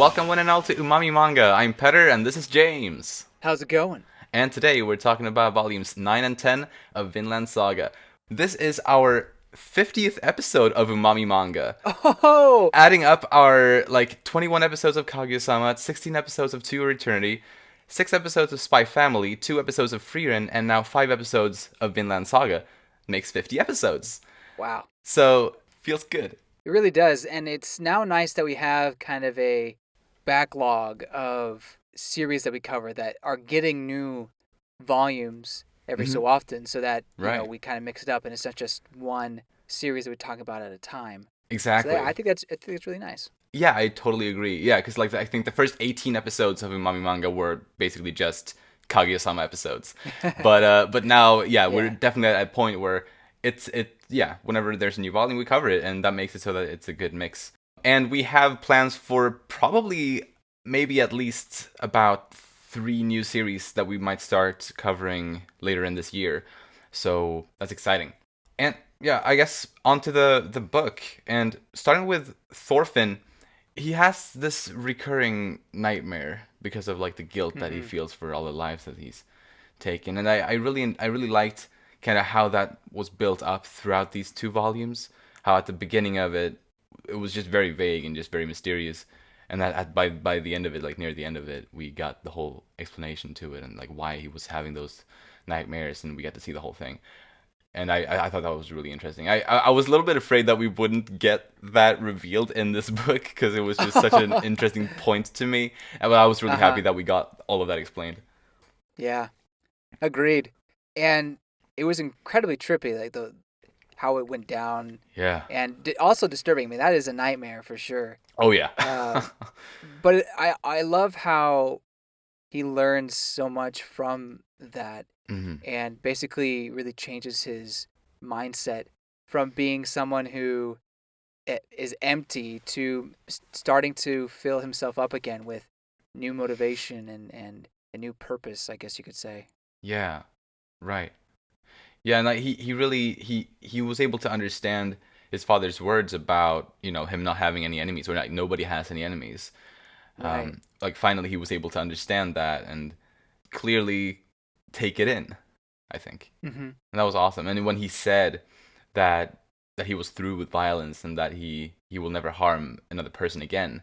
Welcome one and all to Umami Manga. I'm Petter and this is James. How's it going? And today we're talking about volumes 9 and 10 of Vinland Saga. This is our 50th episode of Umami Manga. Oh, Adding up our 21 episodes of Kaguya-sama, 16 episodes of To Your Eternity, 6 episodes of Spy Family, 2 episodes of Frieren, and now 5 episodes of Vinland Saga makes 50 episodes. wow. So, feels good. It really does. And it's now nice that we have kind of a backlog of series that we cover that are getting new volumes every so often so that Right. we kind of mix it up and it's not just one series that we talk about at a time. Exactly. I think it's really nice. Yeah, I totally agree. Yeah, because I think the first 18 episodes of Umami Manga were basically just Kaguya-sama episodes, but now we're Yeah. definitely at a point where whenever there's a new volume we cover it, and that makes it so that it's a good mix. And we have plans for probably maybe at least about 3 new series that we might start covering later in this year. So that's exciting. And yeah, I guess onto the book, and starting with Thorfinn. He has this recurring nightmare because of the guilt that he feels for all the lives that he's taken, and I really liked kind of how that was built up throughout these 2 volumes. How at the beginning of it was just very vague and just very mysterious, and that by the end of it, near the end of it, we got the whole explanation to it and why he was having those nightmares, and we got to see the whole thing. And I thought that was really interesting. I was a little bit afraid that we wouldn't get that revealed in this book because it was just such an interesting point to me. But I was really happy that we got all of that explained. Yeah. Agreed. And it was incredibly trippy, like the how it went down, Yeah. and also disturbing. I mean, that is a nightmare for sure. Oh yeah. But I love how he learns so much from that hmm and basically really changes his mindset from being someone who is empty to starting to fill himself up again with new motivation and a new purpose, I guess you could say. Yeah. Right. Yeah, and he really he was able to understand his father's words about him not having any enemies, or nobody has any enemies. Right. Finally he was able to understand that and clearly take it in, I think. Mm-hmm. And that was awesome. And when he said that he was through with violence and that he will never harm another person again,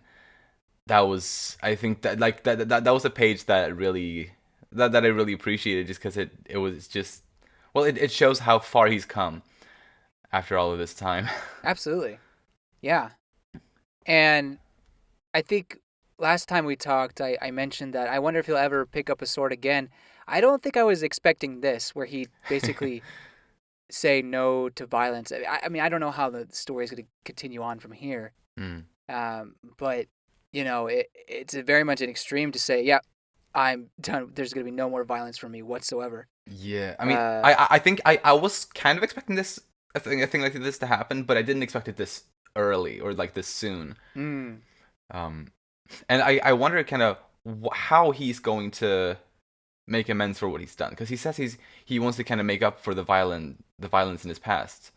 that was, I think, that was a page that really that I really appreciated, just because it was just, well, it shows how far he's come after all of this time. Absolutely. Yeah. And I think last time we talked, I mentioned that I wonder if he'll ever pick up a sword again. I don't think I was expecting this, where he basically say no to violence. I mean, I don't know how the story is going to continue on from here. Mm. But it's very much an extreme to say, yeah, I'm done. There's going to be no more violence from me whatsoever. Yeah, I mean, Uh, I think I was kind of expecting a thing like this to happen, but I didn't expect it this early or this soon. mm, Um, and I wonder kind of how he's going to make amends for what he's done, because he says he wants to kind of make up for the violence in his past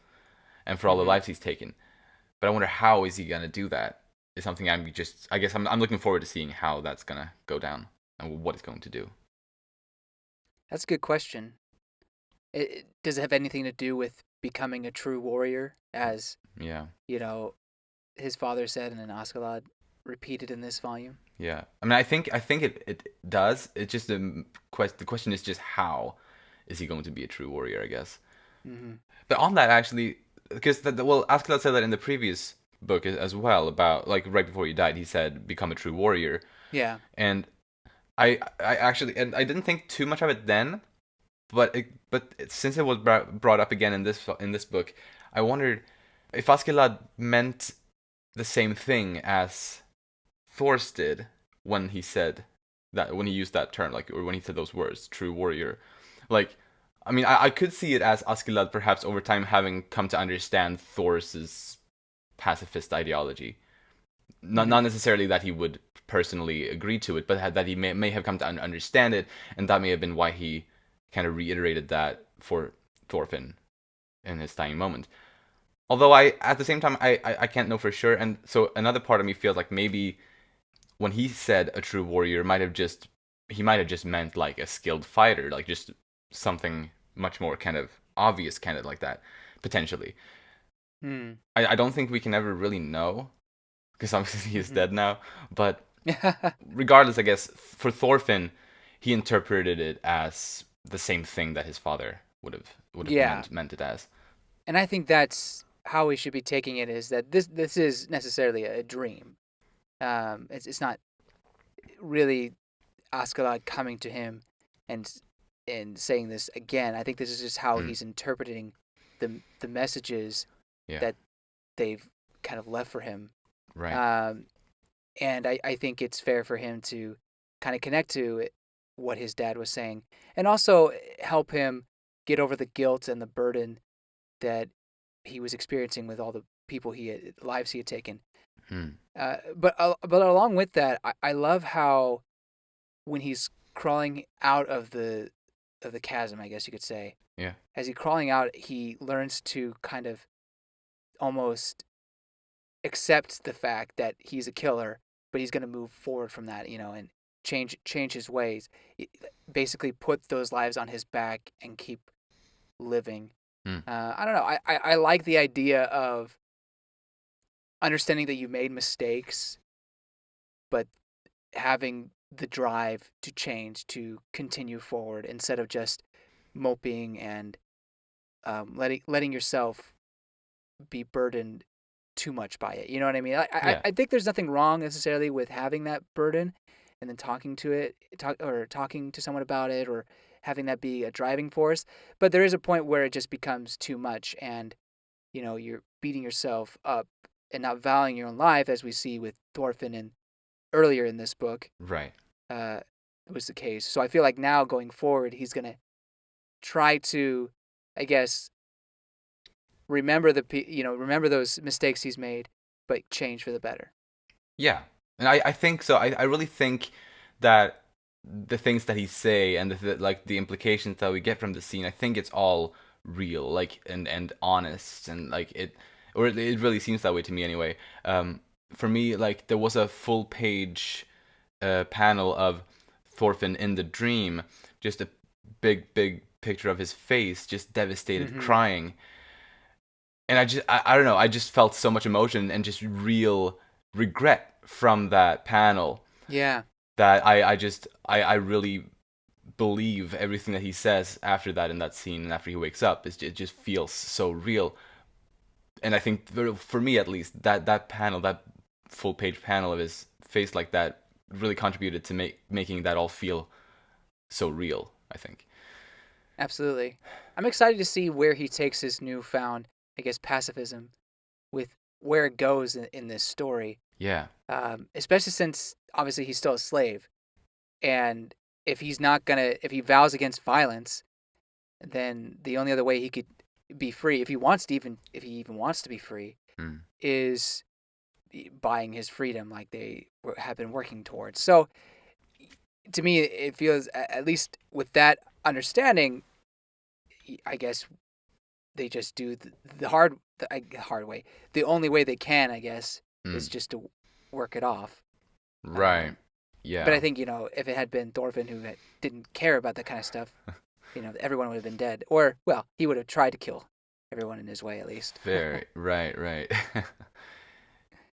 and for all the hmm lives he's taken. But I wonder how is he gonna do that? Is something I guess I'm looking forward to seeing how that's gonna go down and what it's going to do. That's a good question. Does it have anything to do with becoming a true warrior, as Yeah, you know, his father said, and then Askeladd repeated in this volume? yeah. I mean, I think it does. It's just the question is just how is he going to be a true warrior? I guess. Hmm But on that, actually, because well, Askeladd said that in the previous book as well, about right before he died, he said become a true warrior. Yeah. And I actually, and I didn't think too much of it then, since it was brought up again in this book, I wondered if Askeladd meant the same thing as Thors did when he said that, when he used that term, or when he said those words, true warrior. Like, I mean, I could see it as Askeladd perhaps over time having come to understand Thors's pacifist ideology. Not hmm necessarily that he would personally agree to it, but that he may have come to understand it, and that may have been why he kind of reiterated that for Thorfinn in his dying moment. Although at the same time, I can't know for sure, and so another part of me feels like maybe when he said a true warrior, he might have just meant like a skilled fighter, like just something much more kind of obvious, kind of like that, potentially. Hmm. I don't think we can ever really know, because obviously he is Hmm. dead now. But regardless, I guess for Thorfinn, he interpreted it as the same thing that his father would have Yeah, meant it as. and I think that's how we should be taking it. Is that this is necessarily a dream? It's not really Askeladd coming to him and saying this again. I think this is just how Mm, he's interpreting the messages yeah. that they've kind of left for him. Right. Um, and I think it's fair for him to kind of connect to what his dad was saying, and also help him get over the guilt and the burden that he was experiencing with all the people lives he had taken. Mm, But along with that, I love how when he's crawling out of the chasm, I guess you could say, yeah. as he's crawling out, he learns to kind of almost accept the fact that he's a killer, but he's going to move forward from that, and change his ways. Basically, put those lives on his back and keep living. Mm, I don't know. I like the idea of understanding that you made mistakes, but having the drive to change, to continue forward instead of just moping and letting yourself be burdened too much by it. You know what I mean? yeah. I think there's nothing wrong necessarily with having that burden and then talking to someone about it, or having that be a driving force. But there is a point where it just becomes too much, and you're beating yourself up and not valuing your own life, as we see with Thorfinn and earlier in this book Right. uh, was the case. So I feel like now going forward, he's gonna try to, I guess, remember those mistakes he's made, but change for the better. Yeah, and I think so. I really think that the things that he say and like the implications that we get from the scene, I think it's all real, like and honest, and like it really seems that way to me anyway. For me, like there was a full page panel of Thorfinn in the dream, just a big picture of his face, just devastated, Mm-hmm. crying, and I don't know, I just felt so much emotion and just real regret from that panel, Yeah, that I really believe everything that he says after that in that scene, and after he wakes up, it just feels so real. And I think for me at least, that panel, that full page panel of his face like that, really contributed to making that all feel so real, I think. absolutely. I'm excited to see where he takes his newfound, I guess, pacifism with where it goes in this story. Yeah. Especially since obviously he's still a slave, and if he vows against violence, then the only other way he could be free, if he even wants to be free, Mm. is buying his freedom, like they have been working towards. So to me, it feels, at least with that understanding, I guess they just do the hard way. The only way they can, I guess, is Mm. just to work it off. Right. Um, but I Yeah. think if it had been Thorfinn who didn't care about that kind of stuff, everyone would have been dead, or well, he would have tried to kill everyone in his way at least. Very right.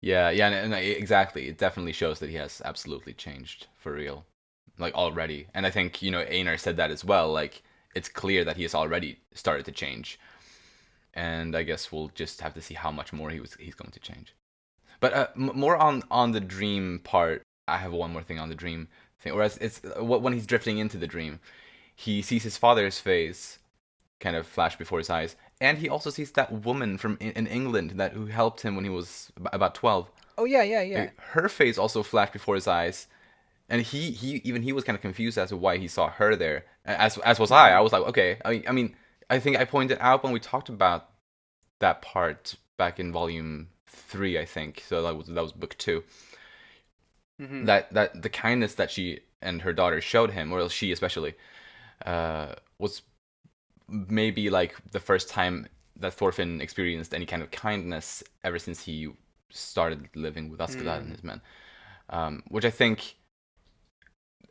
Yeah, yeah, and exactly. It definitely shows that he has absolutely changed for real, like already. And I think Einar said that as well. Like it's clear that he has already started to change, and I guess we'll just have to see how much more he's going to change. But more on the dream part. I have one more thing on the dream thing. Whereas it's when he's drifting into the dream, he sees his father's face kind of flash before his eyes, and he also sees that woman from in England that who helped him when he was about 12. Oh yeah, yeah, yeah. Like, her face also flashed before his eyes, and he was kind of confused as to why he saw her there. As was I. Hmm. I was like, okay. I mean, I think I pointed out when we talked about that part back in volume 3, I think. So that was book 2. Hmm. That the kindness that she and her daughter showed him, or she especially, was maybe like the first time that Thorfinn experienced any kind of kindness ever since he started living with Askeladd and Mm. his men. which I think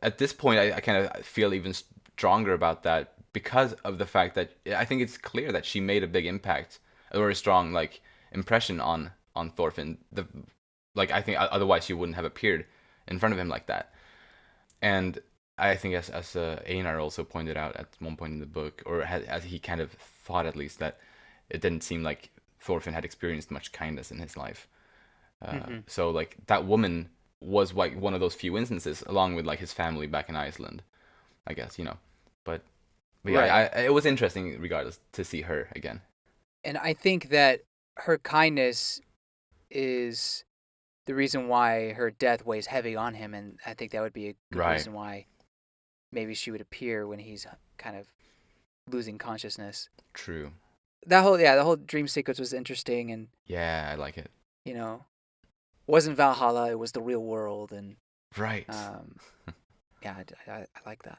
at this point I kind of feel even stronger about that because of the fact that I think it's clear that she made a big impact, a very strong like impression on Thorfinn. Like I think otherwise she wouldn't have appeared in front of him like that. And I think as Einar also pointed out at one point in the book, or as he kind of thought at least, that it didn't seem like Thorfinn had experienced much kindness in his life. So like that woman was like one of those few instances, along with like his family back in Iceland, I guess, you know. But yeah, Right. it was interesting regardless to see her again. And I think that her kindness is the reason why her death weighs heavy on him, and I think that would be a good Right. reason why maybe she would appear when he's kind of losing consciousness. True. The whole dream sequence was interesting, and Yeah, I like it. you know, wasn't Valhalla, it was the real world, and Right. um, yeah, I like that.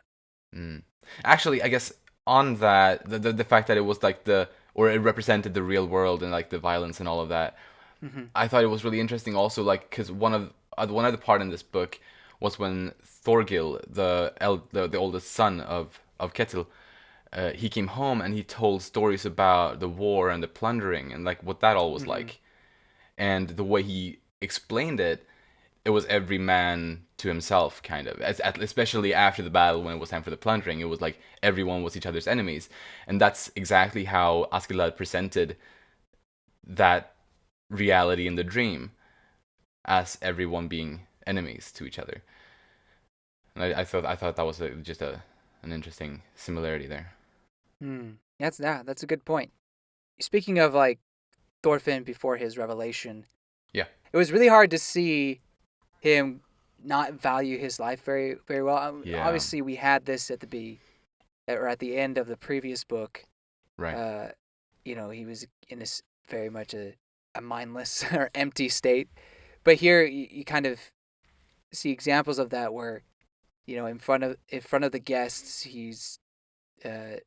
Mm. Actually, I guess on that, the fact that it was like or it represented the real world and like the violence and all of that, Hmm. I thought it was really interesting also, like, because one other part in this book was when Thorgil, the oldest son of Ketil, he came home and he told stories about the war and the plundering and like what that all was Hmm. like. And the way he explained it, it was every man to himself, kind of. Especially after the battle, when it was time for the plundering, it was like everyone was each other's enemies, and that's exactly how Askeladd presented that reality in the dream, as everyone being enemies to each other. And I thought that was just an interesting similarity there. Hmm. That's a good point. Speaking of like Thorfinn before his revelation, Yeah. it was really hard to see him not value his life very well. Yeah. Obviously, we had this or at the end of the previous book. Right. Uh, he was in this very much a mindless or empty state. But here you kind of see examples of that where, in front of the guests, he's uh,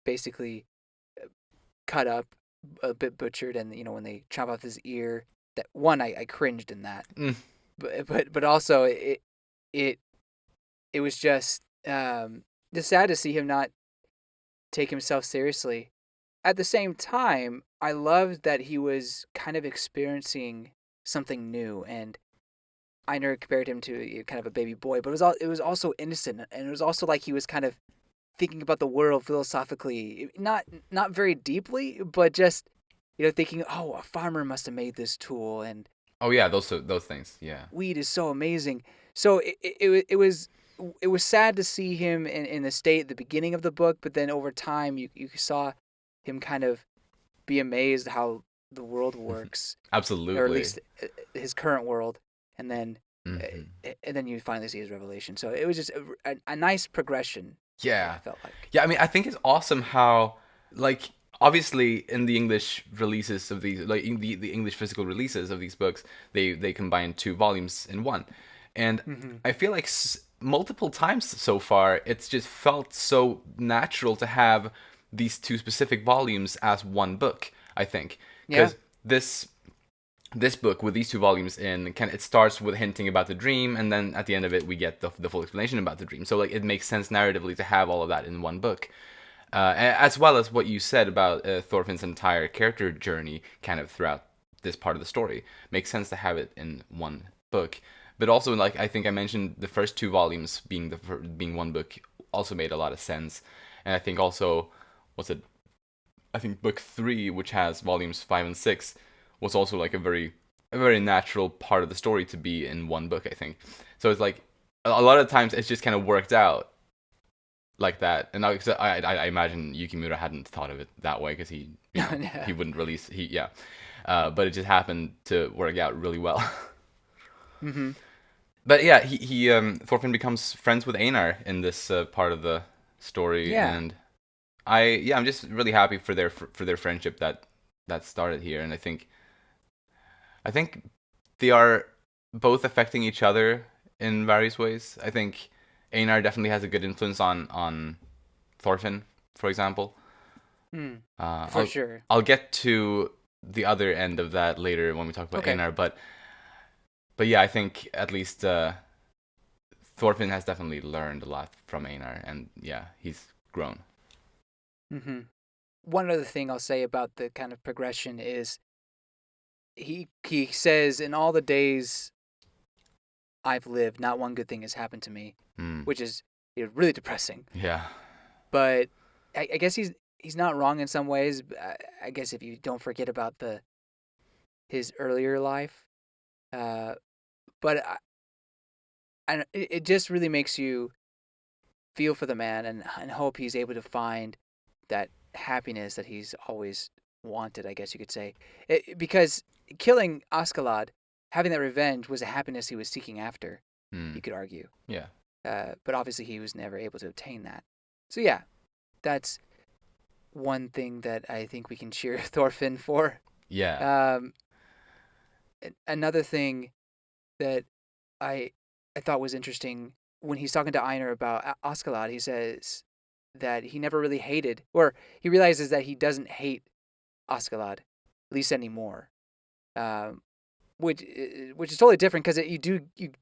basically cut up, a bit butchered, and when they chop off his ear, that one I cringed in that, Mm. but also it it was just sad to see him not take himself seriously. At the same time, I loved that he was kind of experiencing something new, and Einar compared him to kind of a baby boy, but it was also innocent, and it was also like he was kind of thinking about the world philosophically, not very deeply, but just thinking, oh, a farmer must have made this tool, and Oh yeah, those things. Yeah. weed is so amazing. So it was sad to see him in the state at the beginning of the book, but then over time you saw him kind of be amazed how the world works, or at Absolutely. least his current world, and then Hmm. and then you finally see his revelation. So it was just a nice progression. I Yeah. felt like. Yeah, I mean, I think it's awesome how, like, obviously in the English releases of these, like in the English physical releases of these books, they combine two volumes in one, and Hmm. I feel like multiple times so far, it's just felt so natural to have these two specific volumes as one book. I think Yeah. because this book with these two volumes in, it starts with hinting about the dream, and then at the end of it we get the full explanation about the dream, so like it makes sense narratively to have all of that in one book, as well as what you said about Thorfinn's entire character journey kind of throughout this part of the story makes sense to have it in one book. But also, like I think I mentioned, the first two volumes being one book also made a lot of sense. And I think also, what's it, I think book three, which has volumes 5 and 6, was also like a very natural part of the story to be in one book. I think so. It's like a lot of times it's just kind of worked out like that. And I imagine Yukimura hadn't thought of it that way because he Yeah. he wouldn't release but it just happened to work out really well. Hmm. But yeah, he Thorfinn becomes friends with Einar in this part of the story, Yeah. and I'm just really happy for their friendship that started here, and I think they are both affecting each other in various ways. I think Einar definitely has a good influence on Thorfinn, for example. Mm. Uh, For I'll sure. I'll get to the other end of that later when we talk about Einar, but But yeah, I think at least Thorfinn has definitely learned a lot from Einar, and yeah, he's grown. Mm-hmm. One other thing I'll say about the kind of progression is he says, in all the days I've lived, not one good thing has happened to me, which is really depressing. Yeah. But I guess he's not wrong in some ways. I guess if you don't forget about his earlier life, but it just really makes you feel for the man and hope he's able to find that happiness that he's always wanted, I guess you could say. Because killing Askeladd, having that revenge, was a happiness he was seeking after, you could argue. Yeah. But obviously he was never able to obtain that. So yeah, that's one thing that I think we can cheer Thorfinn for. Yeah. Another thing that I thought was interesting, when he's talking to Einar about Askeladd, he says that he never really hated, or he realizes that he doesn't hate Askeladd, at least anymore. Which is totally different, because you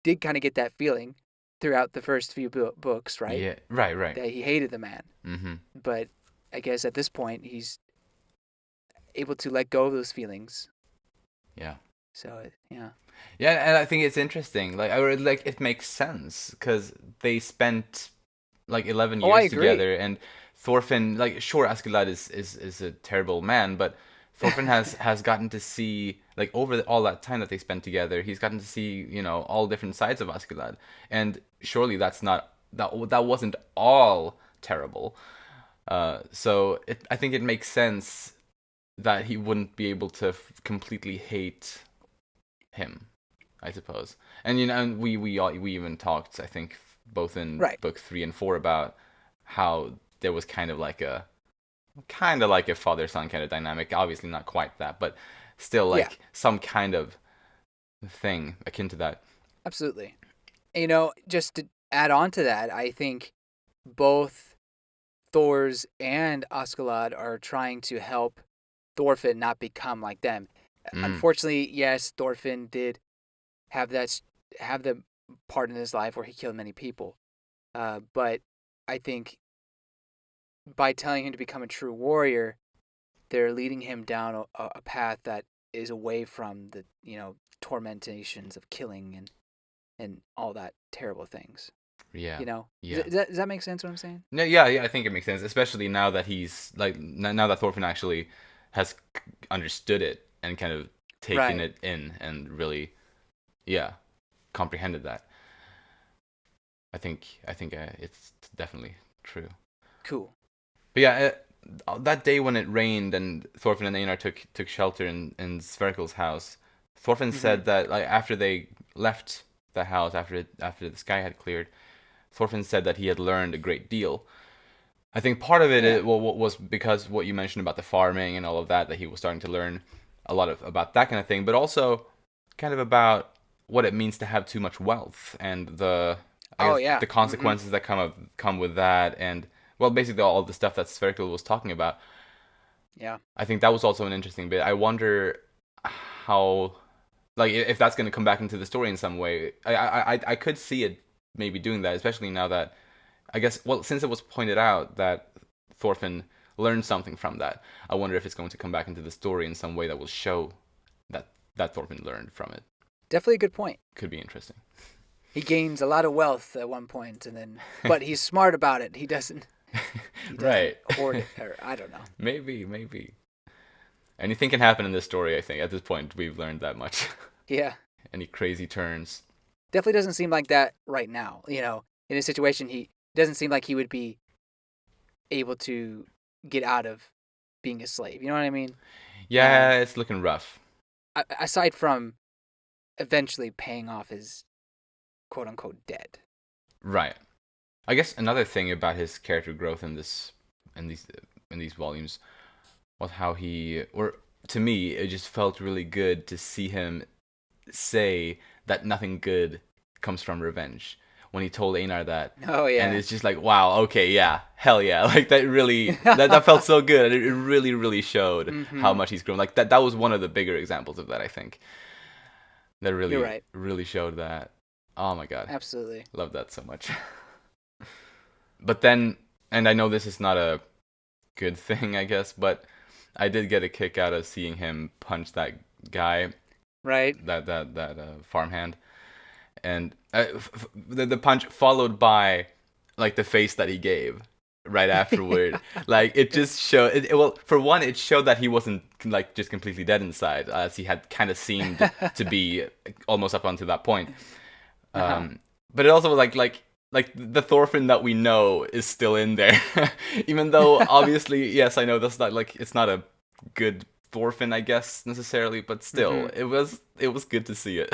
did kind of get that feeling throughout the first few books, right? Yeah. Right. That he hated the man. Mm-hmm. But I guess at this point he's able to let go of those feelings. Yeah. So yeah. Yeah, and I think it's interesting. Like it makes sense because they spent like 11 years together, and Thorfinn, like, sure, Askeladd is a terrible man, but Thorfinn has gotten to see, like, over all that time that they spent together, he's gotten to see, all different sides of Askeladd, and surely that wasn't all terrible. So I think it makes sense that he wouldn't be able to completely hate him, I suppose. And and we even talked, I think, both in book 3 and 4 about how there was kind of like a father-son kind of dynamic. Obviously not quite that, but still some kind of thing akin to that. Absolutely. Just to add on to that, I think both Thors and Askeladd are trying to help Thorfinn not become like them. Unfortunately, yes, Thorfinn did have the part in his life where he killed many people. But I think by telling him to become a true warrior, they're leading him down a path that is away from the tormentations of killing and all that terrible things. Yeah. Yeah. Does that make sense what I'm saying? No, yeah, I think it makes sense, especially now that he's like now that Thorfinn actually has understood it and kind of taken it in and really comprehended that. I think it's definitely true. Cool. But yeah, that day when it rained and Thorfinn and Einar took shelter in Sverkel's house, Thorfinn said that, like, after they left the house, after the sky had cleared, Thorfinn said that he had learned a great deal. I think part of it was because what you mentioned about the farming and all of that he was starting to learn a lot about that kind of thing, but also kind of about what it means to have too much wealth and the consequences that come with that, and well, basically all the stuff that Sverkel was talking about. Yeah. I think that was also an interesting bit. I wonder how, like, if that's going to come back into the story in some way. I could see it maybe doing that, especially now that, I guess, well, since it was pointed out that Thorfinn learned something from that, I wonder if it's going to come back into the story in some way that will show that Thorfinn learned from it. Definitely a good point. Could be interesting. He gains a lot of wealth at one point, but he's smart about it. He doesn't hoard it, or I don't know. Maybe. Anything can happen in this story, I think. At this point, we've learned that much. Yeah. Any crazy turns. Definitely doesn't seem like that right now. In a situation, he doesn't seem like he would be able to get out of being a slave. You know what I mean? Yeah, it's looking rough. Aside from eventually paying off his quote-unquote debt. Right. I guess another thing about his character growth in these volumes was how to me, it just felt really good to see him say that nothing good comes from revenge. When he told Einar that. Oh, yeah. And it's just like, wow, okay, yeah, hell yeah. Like, that really, that felt so good. It really, really showed how much he's grown. Like, that was one of the bigger examples of that, I think. that You're really right. really showed that. Oh my god, Absolutely. love that so much. But then, and I know this is not a good thing, I guess, but I did get a kick out of seeing him punch that guy, Right. that farmhand, and the punch followed by like the face that he gave right afterward. Like it just showed well, for one, it showed that he wasn't like just completely dead inside, as he had kind of seemed to be almost up until that point. Uh-huh. But it also was like the Thorfinn that we know is still in there, even though obviously, yes, I know that's not like it's not a good Thorfinn, I guess necessarily, but still, Mhm. it was good to see it.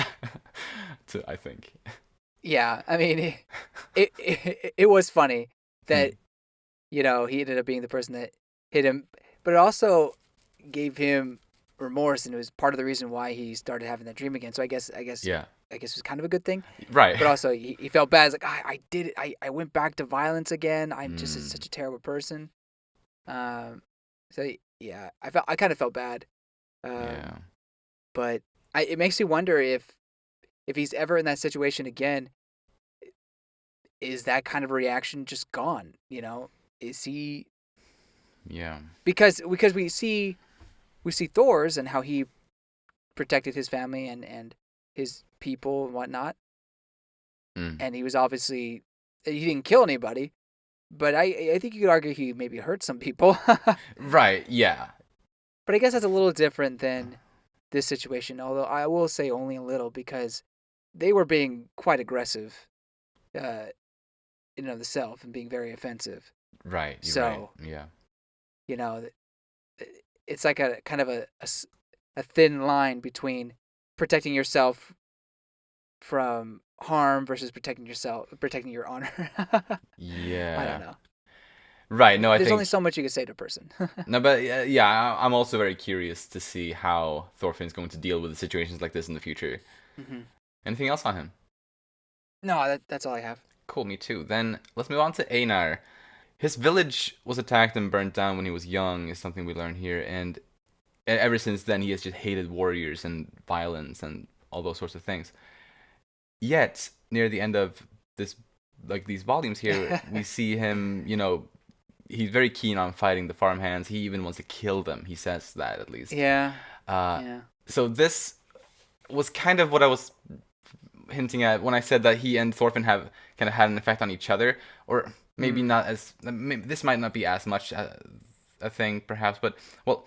I think. Yeah, I mean, it was funny Hmm. that he ended up being the person that hit him, but it also gave him remorse, and it was part of the reason why he started having that dream again. So Yeah. I guess it was kind of a good thing, Right. but also he felt bad. It's like I did it. I went back to violence again. I'm just Mm, such a terrible person. Um, so yeah, I kind of felt bad. yeah. Um, but it makes you wonder if he's ever in that situation again, is that kind of reaction just gone? Is he Yeah. because we see Thor's and how he protected his family and his people and whatnot, Mm. and he was obviously he didn't kill anybody, but I think you could argue he maybe hurt some people. Right. Yeah. But I guess that's a little different than this situation, although I will say only a little because they were being quite aggressive uh, in and of themselves and being very offensive. Right. You're right. So, Yeah. you know, it's like a kind of a thin line between protecting yourself from harm versus protecting your honor. I don't Yeah. know. Right. No, I There's only think so much you can say to a person. no, but yeah, I'm also very curious to see how Thorfinn's going to deal with situations like this in the future. Hmm. Anything else on him? No, that's all I have. Cool, me too. Then let's move on to Einar. His village was attacked and burnt down when he was young, is something we learn here, and ever since then he has just hated warriors and violence and all those sorts of things. Yet, near the end of this, like these volumes here, we see him, he's very keen on fighting the farmhands. He even wants to kill them. He says that at least. Yeah, Uh, yeah. so this was kind of what I was hinting at when I said that he and Thorfinn have kind of had an effect on each other, or maybe Mm. not as. Maybe, this might not be as much a thing, perhaps, but well,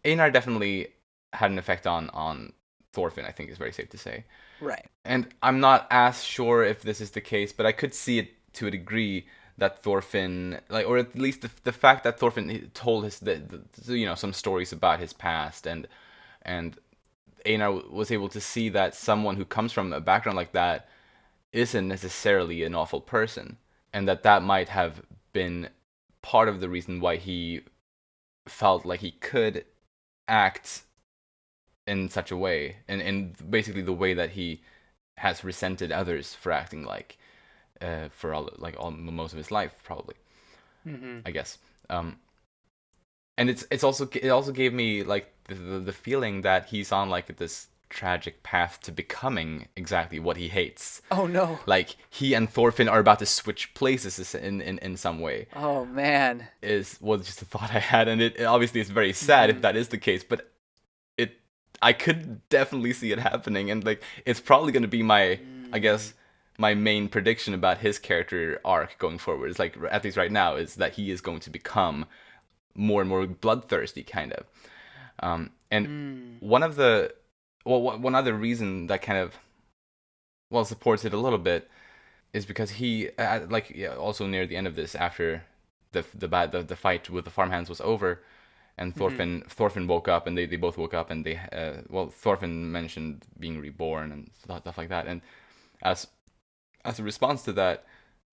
Einar definitely had an effect on Thorfinn. I think is very safe to say. Right. And I'm not as sure if this is the case, but I could see it to a degree that Thorfinn, like, or at least the fact that Thorfinn told some stories about his past, and Einar was able to see that someone who comes from a background like that isn't necessarily an awful person, and that might have been part of the reason why he felt like he could act in such a way, and basically the way that he has resented others for acting like for all most of his life probably, Hmm. I guess. Um, and it also gave me like the feeling that he's on like this tragic path to becoming exactly what he hates. Oh no. Like he and Thorfinn are about to switch places in some way. Oh man. Was just a thought I had, and it obviously is very sad if Hmm. that is the case, but it I could definitely see it happening, and like it's probably going to be I Mm. guess my main prediction about his character arc going forward. Is like at least right now is that he is going to become more and more bloodthirsty, kind of. And Mm. one of the one other reason that kind of supports it a little bit is because he also near the end of this, after the fight with the farmhands was over, and Hmm. Thorfinn woke up, and they both woke up, and Thorfinn mentioned being reborn and stuff like that, and as a response to that,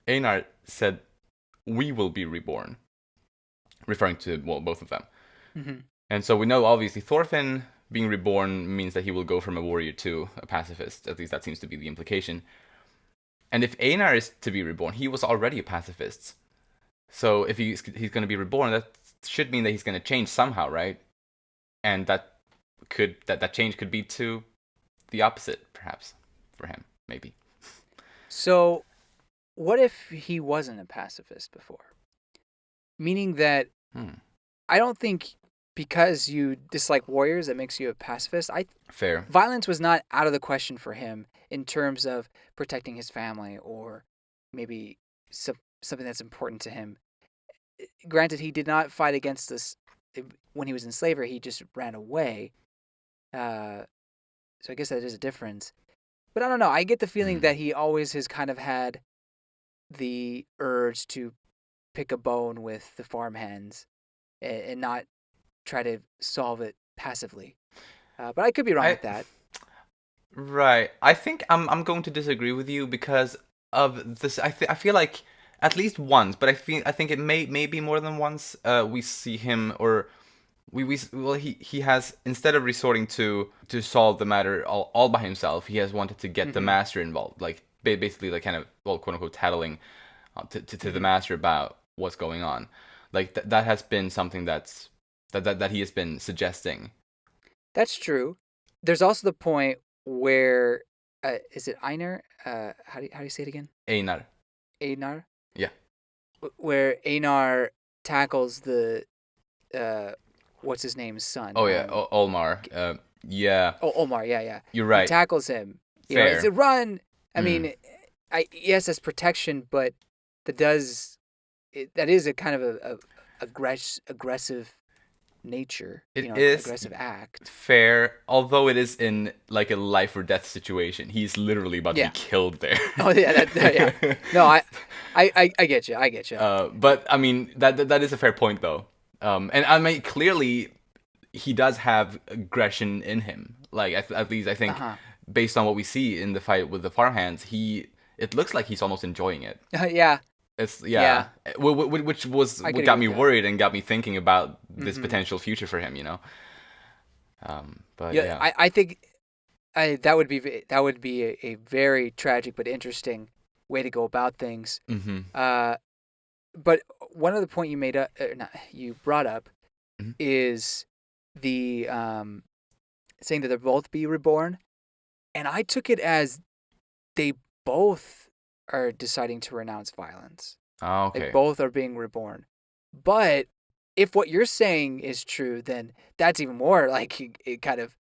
Einar said, "We will be reborn," referring to both of them. Hmm. And so we know obviously Thorfinn being reborn means that he will go from a warrior to a pacifist. At least that seems to be the implication. And if Einar is to be reborn, he was already a pacifist. So if he's going to be reborn, that should mean that he's going to change somehow, right? And that change could be to the opposite, perhaps, for him, maybe. So, what if he wasn't a pacifist before? Meaning that I don't think because you dislike warriors that makes you a pacifist. Fair. Violence was not out of the question for him in terms of protecting his family or maybe something that's important to him. Granted, he did not fight against this when he was in slavery. He just ran away. So I guess that is a difference. But I don't know. I get the feeling that he always has kind of had the urge to pick a bone with the farmhands and not try to solve it passively. But I could be wrong with that. Right. I think I'm going to disagree with you because of this. I feel like at least once, but I think it may be more than once. We see him, or he has, instead of resorting to solve the matter all by himself, he has wanted to get the master involved, like basically like kind of, well, quote unquote, tattling to the master about what's going on. Like that has been something that he has been suggesting. That's true. There's also the point where is it Einar? How do you say it again? Einar. Einar. Yeah. Where Einar tackles the what's his name's son? Oh yeah, Olmar. Yeah. Oh, Olmar. Yeah. You're right. He tackles him. Fair. It's a run. I mean, yes, that's protection, but that is a kind of a aggressive nature. It is aggressive act. Fair, although it is in like a life or death situation. He's literally about to be killed there. Oh yeah, yeah. No, I get you. I get you. But I mean that is a fair point though. And I mean clearly he does have aggression in him. Like at least I think based on what we see in the fight with the farmhands, it looks like he's almost enjoying it. Yeah. It's which was what got me worried and got me thinking about this potential future for him, you know. But yeah. I think that would be a very tragic but interesting way to go about things. But one of the point you brought up is the saying that they'll both be reborn, and I took it as they both are deciding to renounce violence. Oh, okay. They both are being reborn. But if what you're saying is true, then that's even more like kind of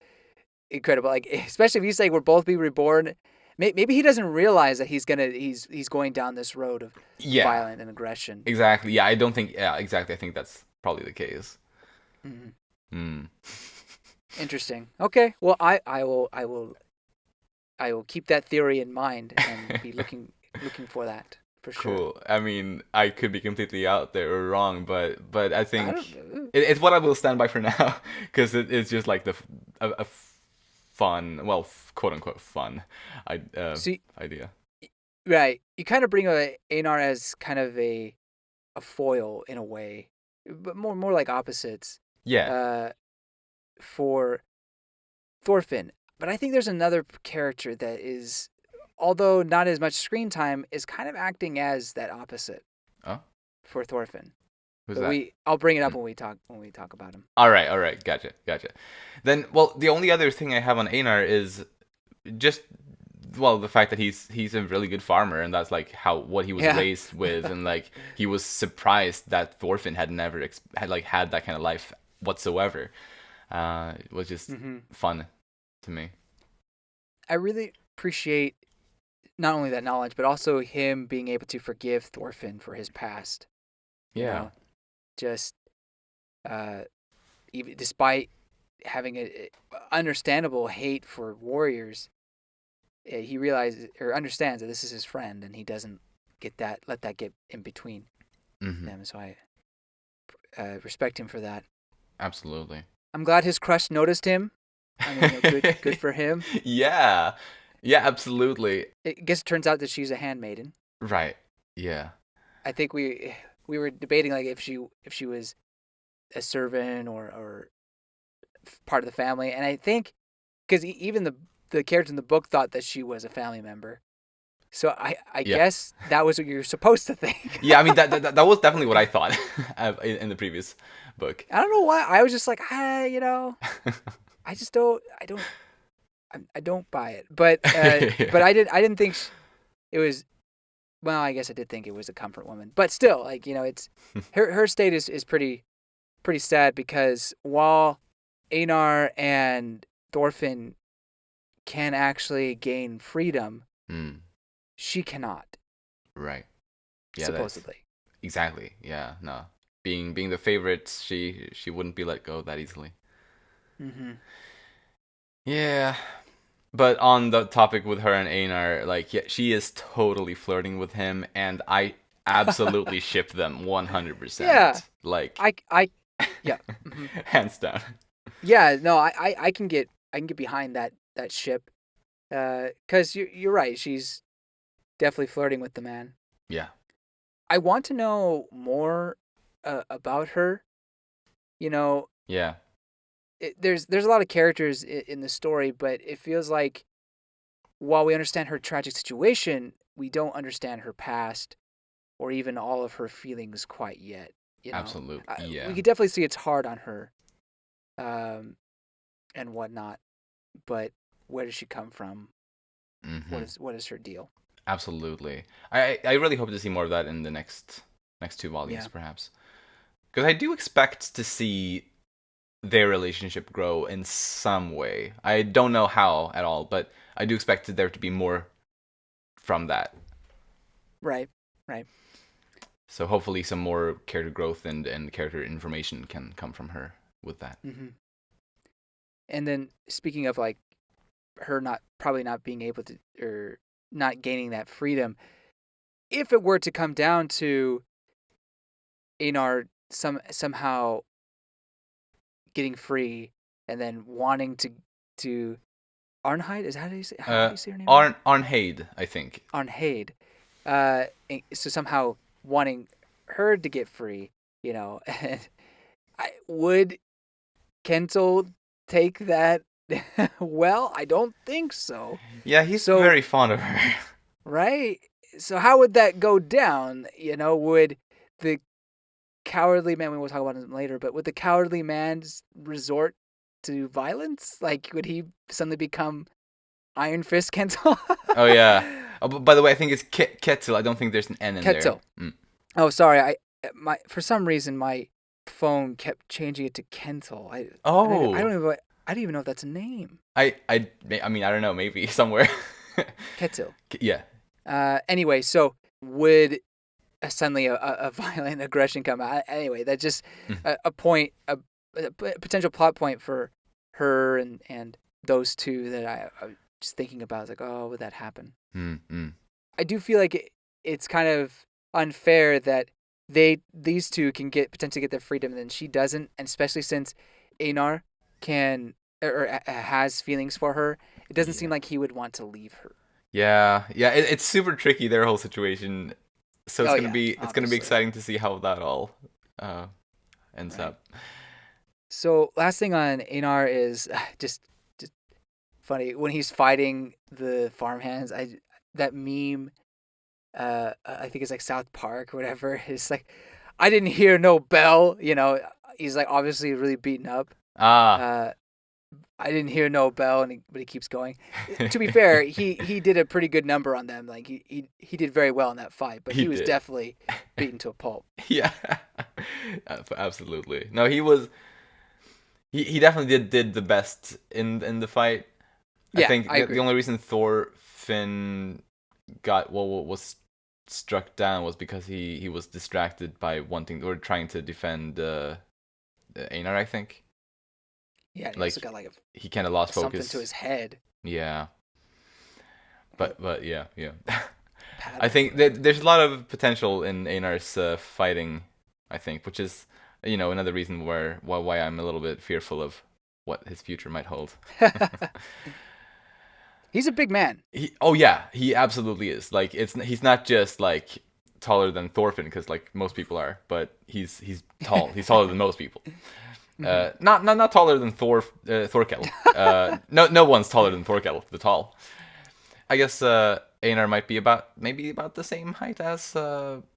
incredible. Like especially if you say we're both being reborn, maybe he doesn't realize that he's going down this road of violence and aggression. Exactly. Yeah, I don't think. Yeah, exactly. I think that's probably the case. Interesting. Okay. Well, I will keep that theory in mind and be looking for that for sure. Cool. I mean, I could be completely out there or wrong, but I think it's what I will stand by for now because it's just like a fun, well, quote unquote fun idea. Right. You kind of bring Einar as kind of a foil in a way, but more like opposites. Yeah. For Thorfinn. But I think there's another character that is, although not as much screen time, is kind of acting as that opposite. Oh. For Thorfinn. Who's that? I'll bring it up when we talk about him. All right. Gotcha. Then, well, the only other thing I have on Einar is just, well, the fact that he's a really good farmer, and that's like what he was raised with, and like he was surprised that Thorfinn had never had that kind of life whatsoever. It was just fun to me. I really appreciate not only that knowledge, but also him being able to forgive Thorfinn for his past. Yeah. You know? Just, even despite having a understandable hate for warriors, he realizes or understands that this is his friend, and he doesn't let that get in between them. So I respect him for that. Absolutely. I'm glad his crush noticed him. I mean, good for him. Yeah, absolutely. I guess it turns out that she's a handmaiden. Right. Yeah. I think we were debating like if she was a servant or part of the family, and I think because even the characters in the book thought that she was a family member. So I guess that was what you're supposed to think. Yeah, I mean that was definitely what I thought in the previous book. I don't know why. I was just like, I just don't. I don't buy it, but I didn't think it was. Well, I guess I did think it was a comfort woman, but still, like it's her state is pretty sad because while Einar and Thorfinn can actually gain freedom, Mm, she cannot, right. Yeah, that's supposedly. exactly. Yeah, no. Being the favorite, she wouldn't be let go that easily. Mm-hmm. Yeah. But on the topic with her and Einar, like yeah, she is totally flirting with him and I absolutely ship them Yeah, 100%. Like I yeah. Hmm. hands down. Yeah, no, I can get behind that ship. Cuz you're right. She's definitely flirting with the man. Yeah. I want to know more about her. You know, Yeah. there's a lot of characters in the story, but it feels like while we understand her tragic situation, we don't understand her past or even all of her feelings quite yet. Absolutely. We Yeah. could definitely see it's hard on her, um, and whatnot. But where does she come from? Mhm. What is her deal? Absolutely. I really hope to see more of that in the next two volumes Yeah. perhaps. Because I do expect to see their relationship grow in some way. I don't know how at all, but I do expect there to be more from that. Right. Right. So hopefully some more character growth and character information can come from her with that. Hmm. And then speaking of like her not probably not being able to or not gaining that freedom, if it were to come down to Einar somehow getting free and then wanting to Arnheid, is that how Uh, you say her name again? Arnheid, I think. Arnheid. So somehow wanting her to get free, would Kentel take that well? I don't think so. Yeah, he's So very fond of her. right. So how would that go down? Would the cowardly man? We will talk about him later, but would the cowardly man resort to violence? Like, would he suddenly become Iron Fist Kentel? Oh yeah. Oh, by the way, I think it's Ketil. I don't think there's an N in there. Ketil. Oh, sorry. My for some reason my phone kept changing it to Kentel. I Oh, don't even I don't even know if that's a name. I mean, I don't know. Maybe somewhere. Ketil. Yeah. Anyway, so would suddenly a violent aggression come out? Anyway, that's just Mm, a point, a potential plot point for her and those two that I was just thinking about. I was like, oh, would that happen? mm, mm. I do feel like it's kind of unfair that these two can potentially get their freedom and then she doesn't, and especially since Einar can or has feelings for her, it doesn't seem Yeah. like he would want to leave her. Yeah. Yeah. It's super tricky their whole situation. So Oh it's gonna yeah, be obviously. exciting to see how that all uh, ends Right. up. So last thing on Einar is just funny when he's fighting the farmhands. I that meme. I think it's like South Park or whatever. It's like I didn't hear no bell. He's like obviously really beaten up. Ah. Uh, I didn't hear no bell, but he keeps going. To be fair, he did a pretty good number on them. Like he did very well in that fight, but He he was did. definitely beaten to a pulp. Yeah. Absolutely. No, he definitely did the best in the fight. I Yeah, think I the agree. only reason Thorfinn got was struck down was because he was distracted by wanting or trying to defend Einar. I think Yeah, and he also like got like he kind of lost something to focus. his head. Yeah, but yeah, yeah. I Paddle or think whatever. that there's a lot of potential in Einar's fighting. I think, which is another reason why I'm a little bit fearful of what his future might hold. He's a big man. Oh yeah, he absolutely is. Like he's not just like taller than Thorfinn because like most people are, but he's tall. He's taller than most people. Hmm. Not taller than Thorkell. No one's taller than Thorkell. The tall. I guess Einar might be maybe about the same height as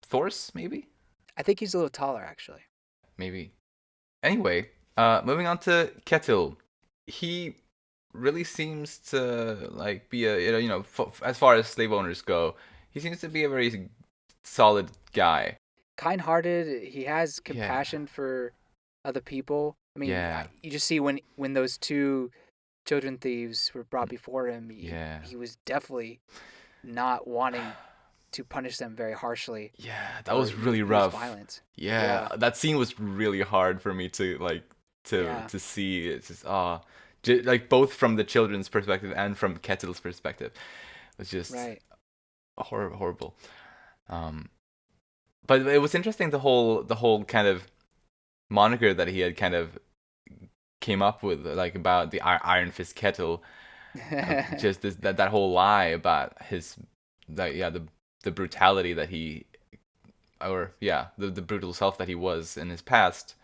Thor's. Maybe I think he's a little taller actually. maybe. Anyway, moving on to Ketil. He really seems to like be a as far as slave owners go, he seems to be a very solid guy. Kind-hearted. He has Yeah, compassion for other people. I mean, yeah, you just see when those two children thieves were brought before him, yeah, he was definitely not wanting to punish them very harshly yeah. That or was really use rough. violence. Yeah, Yeah, that scene was really hard for me to like yeah, to see. It's just like both from the children's perspective and from Ketil's perspective. It's just right. horrible. Um, but it was interesting the whole kind of moniker that he had kind of came up with, like about the Iron Fist Ketil, just that whole lie about his, that yeah, the brutality that he, or yeah, the brutal self that he was in his past,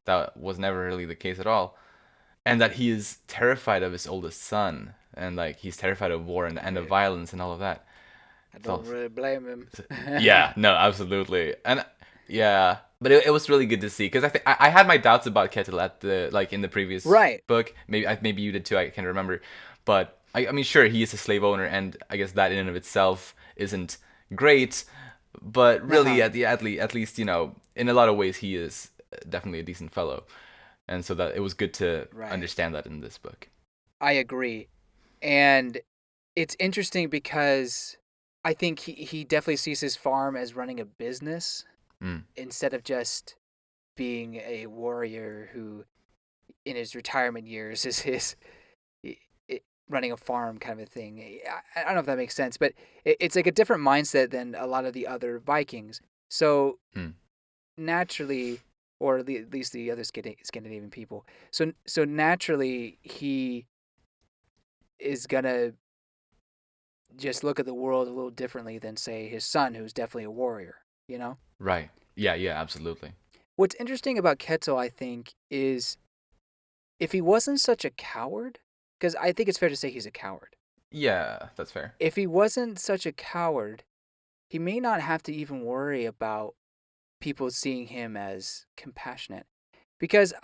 that was never really the case at all, and that he is terrified of his oldest son, and like he's terrified of war and of I, violence and all of that. I So don't really blame him. yeah, no, absolutely, and yeah, but it was really good to see, because I had my doubts about Ketil at the, like in the previous Right. book. Maybe you did too. I can't remember, but I mean, sure, he is a slave owner, and I guess that in and of itself isn't great, but Uh-huh. really at least in a lot of ways he is definitely a decent fellow, and so that it was good to Right. understand that in this book. I agree. And it's interesting because I think he definitely sees his farm as running a business Mm, instead of just being a warrior who, in his retirement years, is i- running a farm kind of a thing. I don't know if that makes sense, but it's like a different mindset than a lot of the other Vikings. So mm. naturally, or at least the other Scandinavian people, so naturally he is gonna just look at the world a little differently than say his son, who's definitely a warrior. You know. Right. Yeah. Yeah. Absolutely. What's interesting about Ketil, I think, is if he wasn't such a coward, because I think it's fair to say he's a coward. Yeah, that's fair. If he wasn't such a coward, he may not have to even worry about people seeing him as compassionate. Because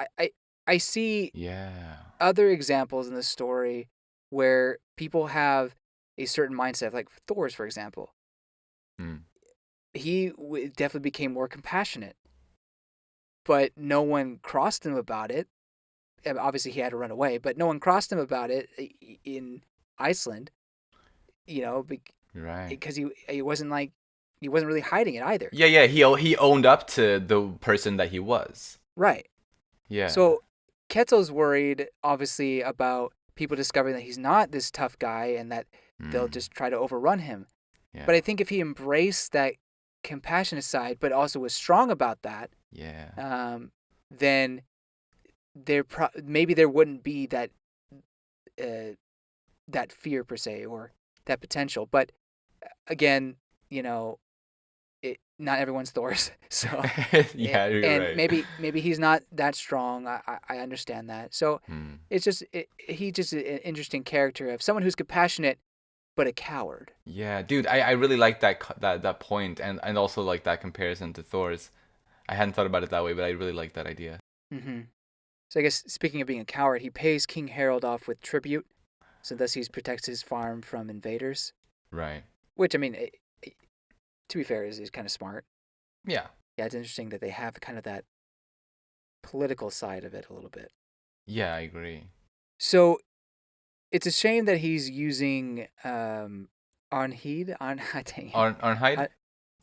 I see Yeah. other examples in the story where people have a certain mindset, like Thor's, for example. Mm. He definitely became more compassionate, but no one crossed him about it. Obviously, he had to run away, but no one crossed him about it in Iceland, you know, Right. because he wasn't like he wasn't really hiding it either. Yeah, yeah, he owned up to the person that he was. Right. Yeah. So Ketel's worried, obviously, about people discovering that he's not this tough guy and that they'll Mm. just try to overrun him. Yeah. But I think if he embraced that compassionate side, but also was strong about that, Yeah. then maybe there wouldn't be uh, that fear per se or that potential. But again, you know, not everyone's Thor's, so Yeah, you're and right. maybe he's not that strong. I understand that. So Hmm. it's just he's just an interesting character of someone who's compassionate but a coward. Yeah, dude, I really like that point, and also like that comparison to Thor's. I hadn't thought about it that way, but I really like that idea. Hmm. So I guess speaking of being a coward, he pays King Harold off with tribute, so thus he protects his farm from invaders. Right. Which I mean, to be fair, is kind of smart. Yeah. Yeah, it's interesting that they have kind of that political side of it a little bit. Yeah, I agree. So it's a shame that he's using Arnheid. Dang it. Arnheid? Ar-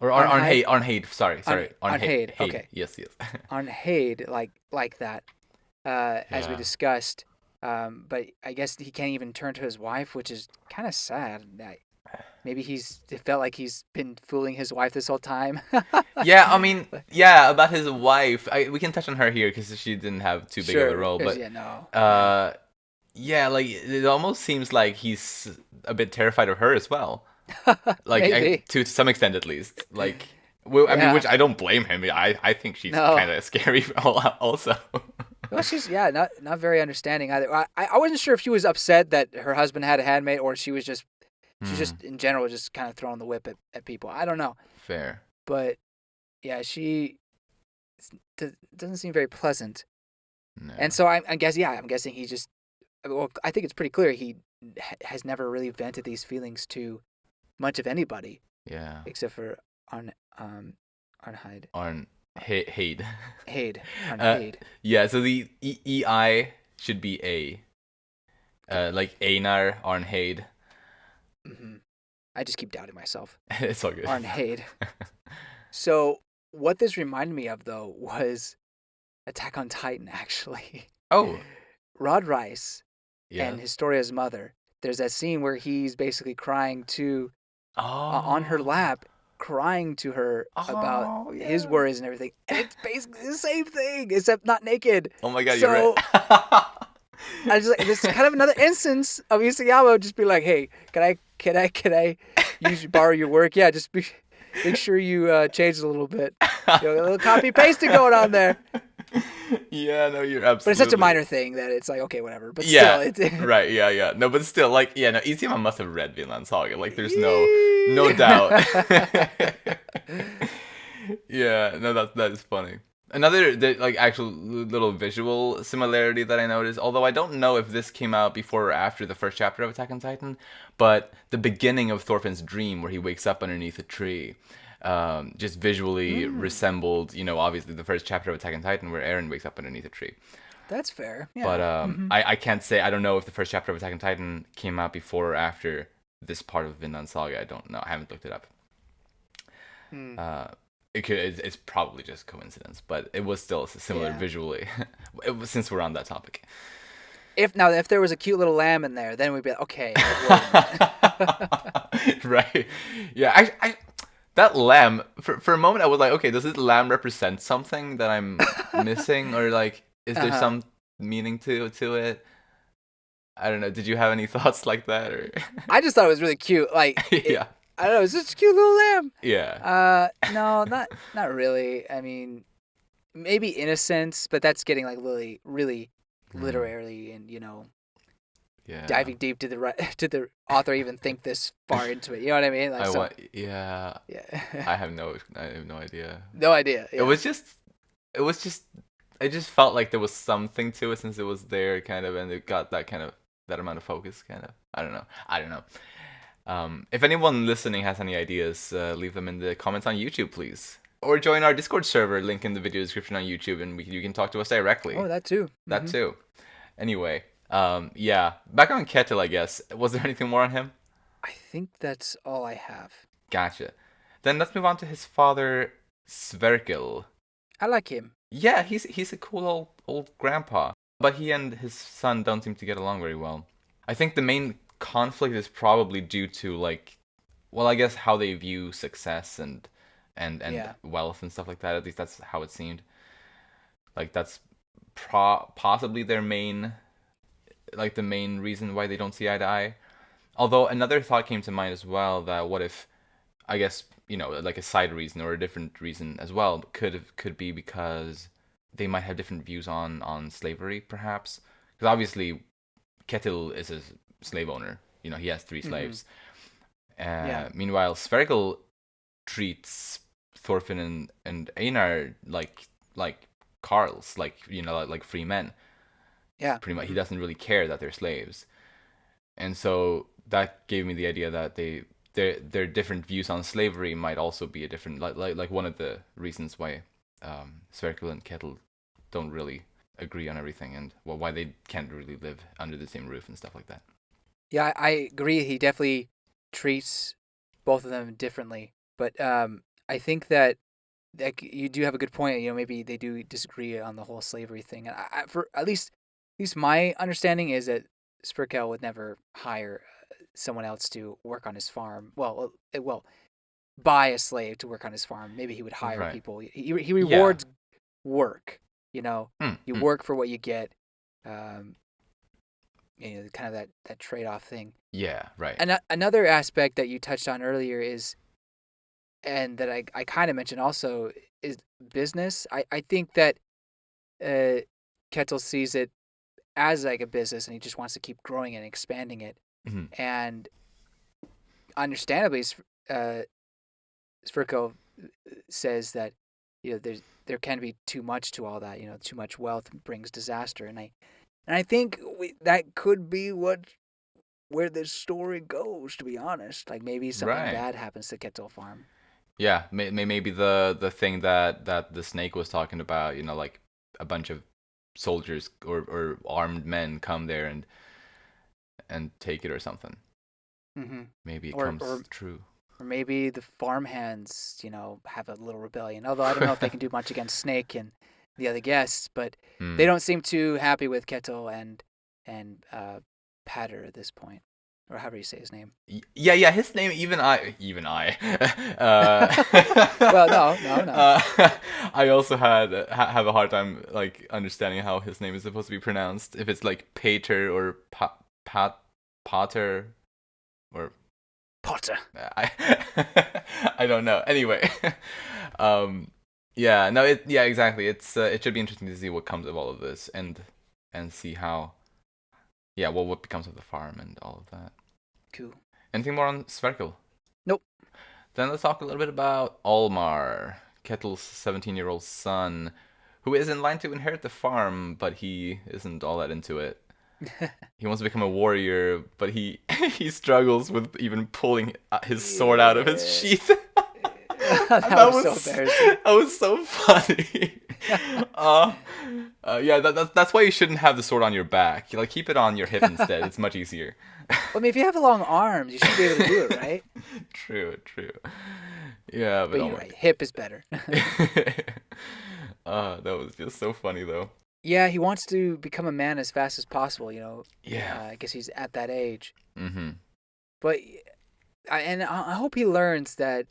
Or Arnheid. Arnheid, sorry. Arnheid. Hade. Okay. Yes, yes. Arnheid, like that, as we Yeah. discussed. But I guess he can't even turn to his wife, which is kind of sad. Maybe it felt like he's been fooling his wife this whole time. Yeah, I mean, yeah, about his wife. We can touch on her here because she didn't have too big of a Sure. role, but Yeah, no. Yeah. uh, yeah, like it almost seems like he's a bit terrified of her as well. Like Maybe. to some extent, at least. Like, I mean, Yeah. which I don't blame him. I think she's No. kind of scary also. Well, she's not very understanding either. I wasn't sure if she was upset that her husband had a handmaid or she's Hmm, just in general just kind of throwing the whip at people. I don't know, fair. but yeah, she doesn't seem very pleasant. No. And so I'm guessing he just well, I think it's pretty clear he has never really vented these feelings to much of anybody Yeah. except for Arnheid. Arn Hade. Hade. Uh, Arnheid. yeah. So the EI should be A. Like Einar, Arnheid. Mm-hmm. I just keep doubting myself. It's all good. Arnheid. So what this reminded me of though was Attack on Titan. Actually, Oh. Rod Rice Yeah. and Historia's mother. There's that scene where he's basically crying to on her lap, crying to her about his worries and everything. And it's basically the same thing, except not naked. Oh my god, So, you're right. I just this is kind of another instance of Isayama just be like, hey, can I borrow your work? Yeah, just make sure you change it a little bit. A little copy pasting going on there. Yeah, no, you're absolutely. But it's such a minor thing that it's like, okay, whatever. But yeah, still, right, yeah. No, but still, like, yeah, no, Isayama must have read Vinland Saga. Like, there's no doubt. Yeah, no, that is funny. Another like actual little visual similarity that I noticed, although I don't know if this came out before or after the first chapter of Attack on Titan, but the beginning of Thorfinn's dream where he wakes up underneath a tree, just visually resembled, obviously the first chapter of Attack on Titan where Eren wakes up underneath a tree. That's fair. Yeah. But I can't say, I don't know if the first chapter of Attack on Titan came out before or after this part of Vinland Saga. I don't know. I haven't looked it up. It's probably just coincidence, but it was still similar visually. Since we're on that topic. If there was a cute little lamb in there, then we'd be like, okay. Right. Yeah. I that lamb for a moment I was like, okay, does this lamb represent something that I'm missing, or like is there some meaning to it? I don't know. Did you have any thoughts like that, or? I just thought it was really cute. Like, yeah. I don't know. It's just a cute little lamb. Yeah. No, not really. I mean, maybe innocence, but that's getting like really literary and diving deep. Did the author even think this far into it? You know what I mean? Like, yeah. I have no idea. No idea. Yeah. It just felt like there was something to it since it was there, kind of, and it got that amount of focus, kind of. I don't know. If anyone listening has any ideas, leave them in the comments on YouTube, please. Or join our Discord server, link in the video description on YouTube, and you can talk to us directly. Oh, that too. That too. Anyway, back on Ketil, I guess. Was there anything more on him? I think that's all I have. Gotcha. Then let's move on to his father, Thorkell. I like him. Yeah, he's a cool old grandpa, but he and his son don't seem to get along very well. I think the main conflict is probably due to, like, well, I guess how they view success and wealth and stuff like that. At least that's how it seemed. Like, that's possibly their main reason why they don't see eye to eye. Although another thought came to mind as well, that what if, I guess, like a side reason or a different reason as well could be because they might have different views on slavery, perhaps. Because obviously Ketil is a slave owner. He has 3 slaves. Meanwhile, Thorkell treats Thorfinn and Einar like Carls, like free men. Yeah. Pretty much, he doesn't really care that they're slaves, and so that gave me the idea that their different views on slavery might also be a different, like one of the reasons why Thorkell and Ketil don't really agree on everything, and why they can't really live under the same roof and stuff like that. Yeah, I agree. He definitely treats both of them differently, but I think that you do have a good point. Maybe they do disagree on the whole slavery thing. And for at least my understanding is that Thorkell would never hire someone else to work on his farm. Well, buy a slave to work on his farm. Maybe he would hire people. He rewards work. You work for what you get. Kind of that trade-off thing. Yeah, right. And another aspect that you touched on earlier is, and that I kind of mentioned also, is business. I think that Ketil sees it as like a business, and he just wants to keep growing and expanding it. Mm-hmm. And understandably, Thorkell says that there can be too much to all that. Too much wealth brings disaster, and And I think that could be where this story goes. To be honest, like maybe something Right. bad happens to Ketil Farm. Yeah, maybe the thing that the snake was talking about, like a bunch of soldiers or armed men come there and take it or something. Mm-hmm. Maybe it Or comes true. or maybe the farmhands, have a little rebellion. Although I don't know if they can do much against Snake and the other guests, but they Hmm. don't seem too happy with Ketil and Patter at this point, or however you say his name. Yeah. His name, even I. uh, Well, no. I also have a hard time like understanding how his name is supposed to be pronounced. If it's like Pater or Pater or Potter. I I don't know. Anyway, um, yeah, no, yeah, exactly. It should be interesting to see what comes of all of this and see how, yeah, what becomes of the farm and all of that. Cool. Anything more on Sverkel? Nope. Then let's talk a little bit about Olmar, Ketil's 17-year-old son, who is in line to inherit the farm, but he isn't all that into it. He wants to become a warrior, but he he struggles with even pulling his sword out of his Yeah. sheath. That was so embarrassing. That was so funny. Uh, yeah, that's why you shouldn't have the sword on your back. You, like, keep it on your hip instead. It's much easier. I mean, if you have long arms, you should be able to do it, right? True. Yeah, but But oh you're my. right. Hip is better. That was just so funny though. Yeah, he wants to become a man as fast as possible. Yeah. I guess he's at that age. Mm-hmm. But I hope he learns that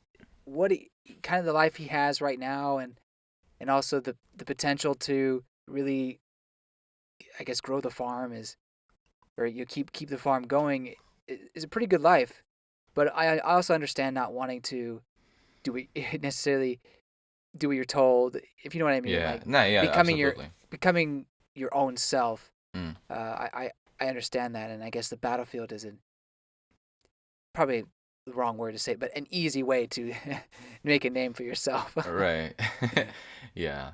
kind of the life he has right now, and also the potential to really, I guess, grow the farm or you keep the farm going is a pretty good life. But I also understand not wanting to do it necessarily do what you're told, if you know what I mean, Yeah. like Nah. Yeah. becoming your Absolutely. becoming your own self. Mm. I understand that, and I guess the battlefield isn't probably the wrong word to say, but an easy way to make a name for yourself. Right. Yeah.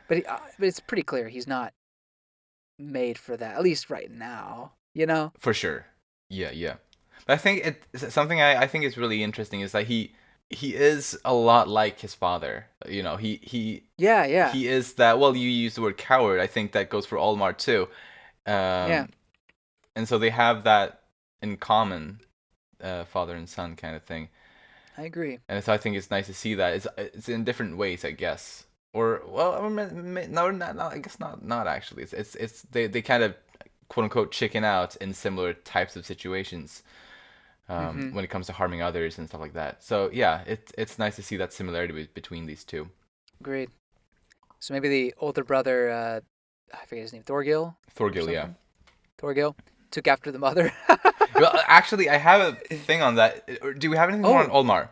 But it's pretty clear he's not made for that, at least right now. You know? For sure. Yeah. But I think something I think is really interesting is that he is a lot like his father. Yeah. He is that. Well, you use the word coward. I think that goes for Olmar too. Yeah, Um, and so they have that in common, father and son kind of thing. I agree. And so I think it's nice to see that it's in different ways, I guess. Or well, no, not I guess not actually. It's they kind of quote unquote chicken out in similar types of situations, Hmm. when it comes to harming others and stuff like that. So yeah, it's nice to see that similarity between these two. Agreed. So maybe the older brother, I forget his name, Thorgil or Thorgil, yeah. something. Thorgil took after the mother. Well, actually, I have a thing on that. Do we have anything more on Oh, Olmar?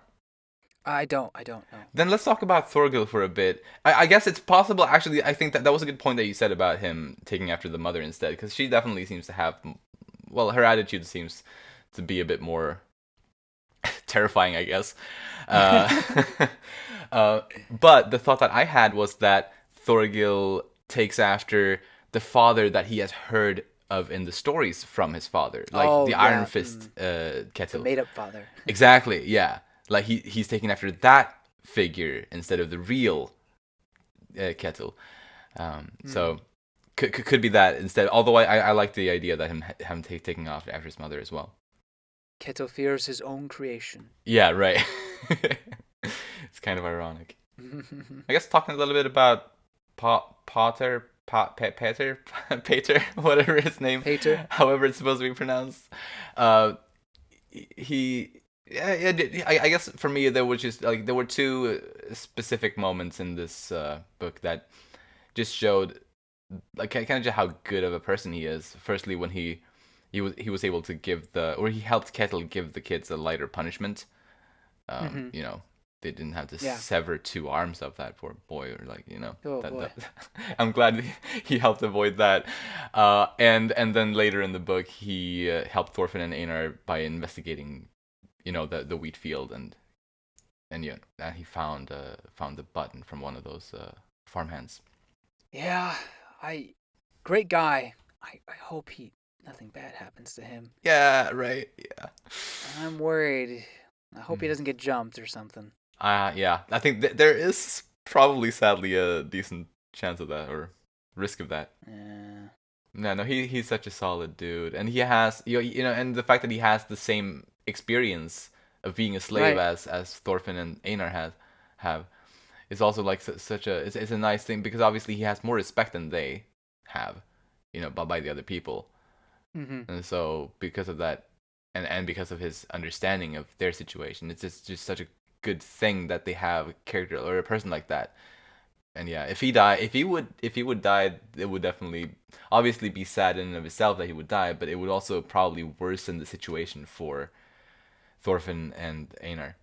I don't know. Then let's talk about Thorgil for a bit. I guess it's possible. Actually, I think that was a good point that you said about him taking after the mother instead, because she definitely seems to have, well, her attitude seems to be a bit more terrifying, I guess. Uh, but the thought that I had was that Thorgil takes after the father that he has heard of in the stories from his father, like Oh the Iron yeah, Fist, the Ketil. made-up father. Exactly, yeah. Like he's taking after that figure instead of the real, Ketil. Hmm. So could be that instead. Although I like the idea that him taking off after his mother as well. Ketil fears his own creation. Yeah, right. It's kind of ironic. I guess talking a little bit about Peter, Peter, whatever his name, Pater. however it's supposed to be pronounced. Uh, he, yeah, I guess for me there were two specific moments in this book that just showed like kind of just how good of a person he is. Firstly, when he was able to he helped Kettle give the kids a lighter punishment. Hmm. You know, they didn't have to Yeah. sever two arms of that poor boy, or like, Oh that, boy. that I'm glad he helped avoid that. And then later in the book, he helped Thorfinn and Einar by investigating, the wheat field, and yeah, and he found the button from one of those farmhands. Yeah. I. Great guy. I hope nothing bad happens to him. Yeah, right. Yeah. I'm worried. I hope he doesn't get jumped or something. Yeah. I think there is probably, sadly, a decent chance of that, or risk of that. Yeah. No, he's such a solid dude, and he has and the fact that he has the same experience of being a slave Right. as Thorfinn and Einar have is also like such a it's a nice thing, because obviously he has more respect than they have, by the other people, Mm-hmm. and so because of that, and because of his understanding of their situation, it's just such a good thing that they have a character or a person like that. And yeah, if he would die, it would definitely obviously be sad in and of itself that he would die, but it would also probably worsen the situation for Thorfinn and Einar.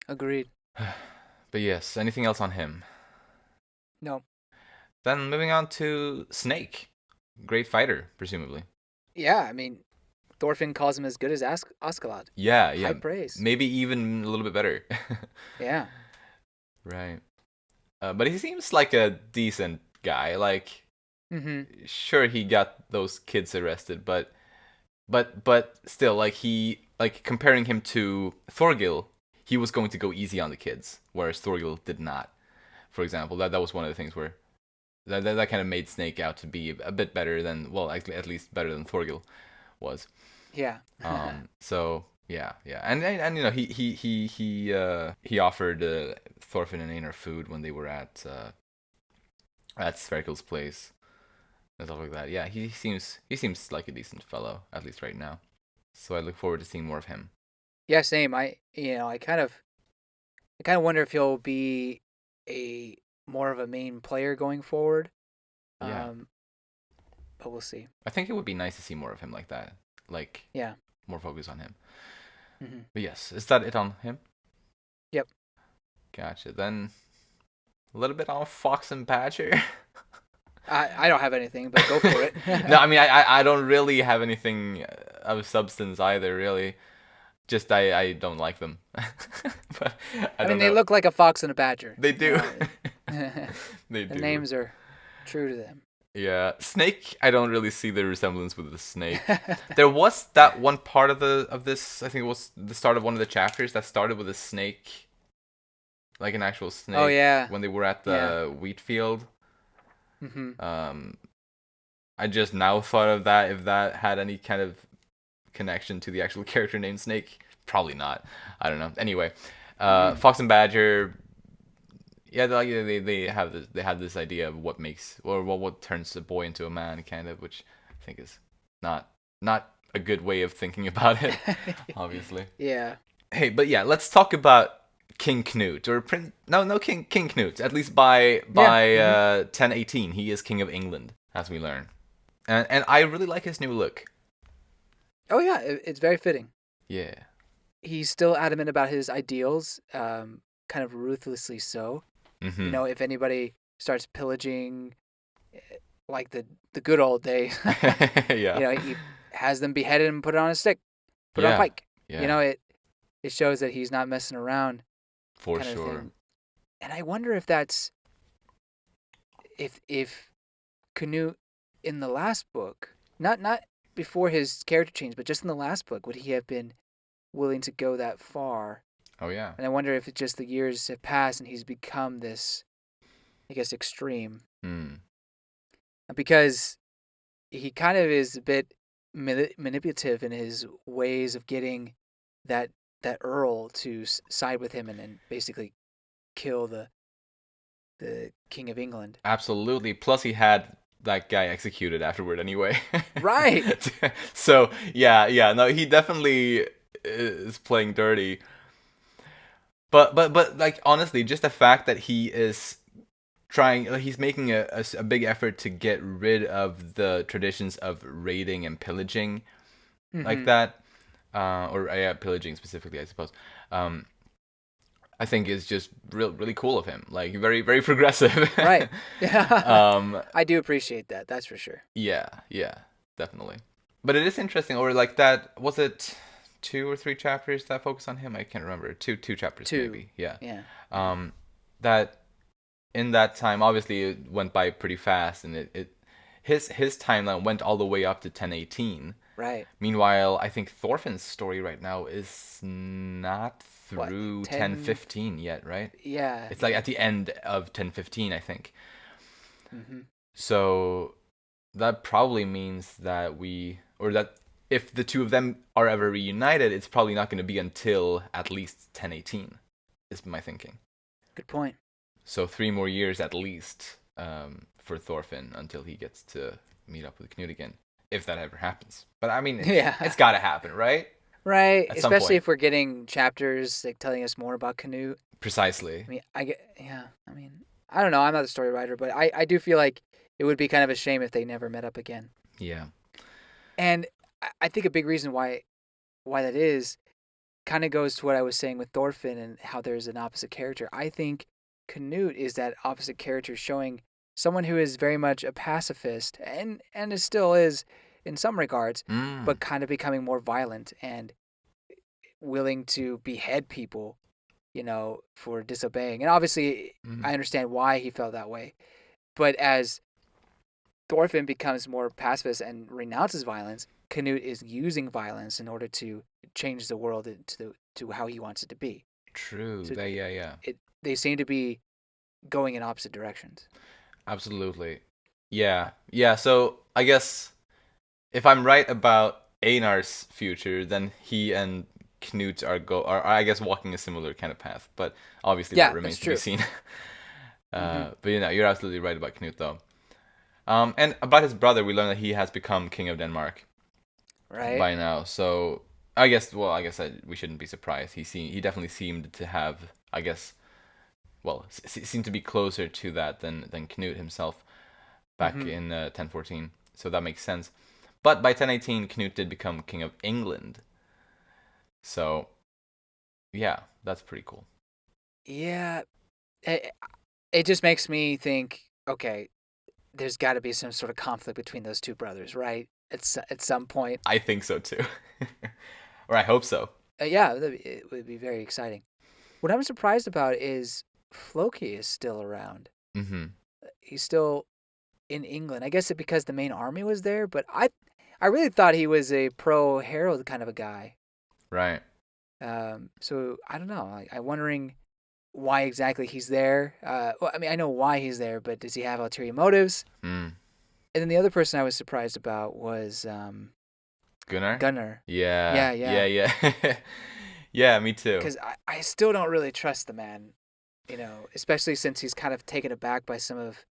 Agreed. But yes, anything else on him? No. Then moving on to Snake, great fighter, presumably. Yeah, I mean, Thorfinn calls him as good as Askeladd. Yeah, High yeah, praise. maybe even a little bit better. Yeah. Right. But he seems like a decent guy. Like, Mm-hmm. sure, he got those kids arrested, but still, like comparing him to Thorkell, he was going to go easy on the kids, whereas Thorkell did not. For example, that was one of the things where that kind of made Snake out to be a bit better than, well, actually, at least better than Thorkell was. Yeah. So yeah, and he offered Thorfinn and Einar food when they were at Sverkel's place and stuff like that. Yeah, he seems like a decent fellow, at least right now. So I look forward to seeing more of him. Yeah, same. I kind of wonder if he'll be a more of a main player going forward. Yeah, But we'll see. I think it would be nice to see more of him like that. Like, Yeah. more focus on him. Mm-hmm. But yes, is that it on him? Yep. Gotcha. Then a little bit on Fox and Badger. I don't have anything, but go for it. No, I mean, I don't really have anything of substance either, really. Just I don't like them. But I mean, don't they know. look like a fox and a badger. They do. The They do. names are true to them. Yeah, Snake. I don't really see the resemblance with the snake. There was that one part of this. I think it was the start of one of the chapters that started with a snake, like an actual snake. Oh yeah. When they were at the wheat field. Mm-hmm. I just now thought of that. If that had any kind of connection to the actual character named Snake, probably not. I don't know. Anyway, Fox and Badger. Yeah, they have this idea of what makes, or what turns a boy into a man, kind of, which I think is not a good way of thinking about it, obviously. Yeah. Hey, but yeah, let's talk about King Canute, or King Canute. At least by 1018, he is King of England, as we learn, and I really like his new look. Oh yeah, it's very fitting. Yeah. He's still adamant about his ideals, kind of ruthlessly so. Mm-hmm. You know, if anybody starts pillaging, like the good old days, Yeah. you know, he has them beheaded and put it on a stick, put it on a pike. Yeah. You know, it shows that he's not messing around. For sure. And I wonder if that's if Canute in the last book, not before his character change, but just in the last book, would he have been willing to go that far? Oh yeah. And I wonder if it's just the years have passed and he's become this, I guess, extreme. Because he kind of is a bit manipulative in his ways of getting that Earl to side with him and basically kill the King of England. Absolutely. Plus, he had that guy executed afterward anyway. Right. So yeah. No, he definitely is playing dirty. But like, honestly, just the fact that he is he's making a big effort to get rid of the traditions of raiding and pillaging, like that, or pillaging specifically, I suppose. I think is just really cool of him. Like, very, very progressive. Right. Yeah. I do appreciate that. That's for sure. Yeah, definitely. But it is interesting, or like that, was it 2 or 3 chapters that focus on him? I can't remember. Two chapters, maybe. Yeah. That in that time, obviously, it went by pretty fast, and his timeline went all the way up to 1018. Right. Meanwhile, I think Thorfinn's story right now is not What? through 10? 1015 yet, right? Yeah. It's like at the end of 1015, I think. Mm-hmm. So that probably means that that if the two of them are ever reunited, it's probably not going to be until at least 1018, is my thinking. Good point. So 3 more years at least for Thorfinn until he gets to meet up with Canute again, if that ever happens. But I mean, it's got to happen, right? Right, At some especially point. if we're getting chapters like telling us more about Canute. Precisely. I mean, I don't know. I'm not a story writer, but I do feel like it would be kind of a shame if they never met up again. Yeah. And I think a big reason why that is kind of goes to what I was saying with Thorfinn and how there's an opposite character. I think Canute is that opposite character, showing someone who is very much a pacifist and it still is in some regards, but kind of becoming more violent and willing to behead people, for disobeying. And obviously, I understand why he felt that way. But as Thorfinn becomes more pacifist and renounces violence, Canute is using violence in order to change the world to how he wants it to be. True. So yeah. They seem to be going in opposite directions. Absolutely. Yeah. So I guess if I'm right about Einar's future, then he and Knut are I guess walking a similar kind of path. But obviously that remains to be seen. But you're absolutely right about Knut though. And about his brother, we learned that he has become king of Denmark. Right. By now, so I guess we shouldn't be surprised. He definitely seemed to have, seemed to be closer to that than Canute himself back in 1014. So that makes sense. But by 1018, Canute did become king of England. So, yeah, that's pretty cool. Yeah, it just makes me think. Okay, there's got to be some sort of conflict between those two brothers, right? At some point. I think so too, or I hope so. Yeah, it would be very exciting. What I'm surprised about is Floki is still around. Mm-hmm. He's still in England. I guess because the main army was there, but I really thought he was a pro Harold kind of a guy. Right. So I don't know. I'm wondering why exactly he's there. Well, I mean, I know why he's there, but does he have ulterior motives? And then the other person I was surprised about was Gunnar. Yeah. Yeah, me too. Because I still don't really trust the man, especially since he's kind of taken aback by some of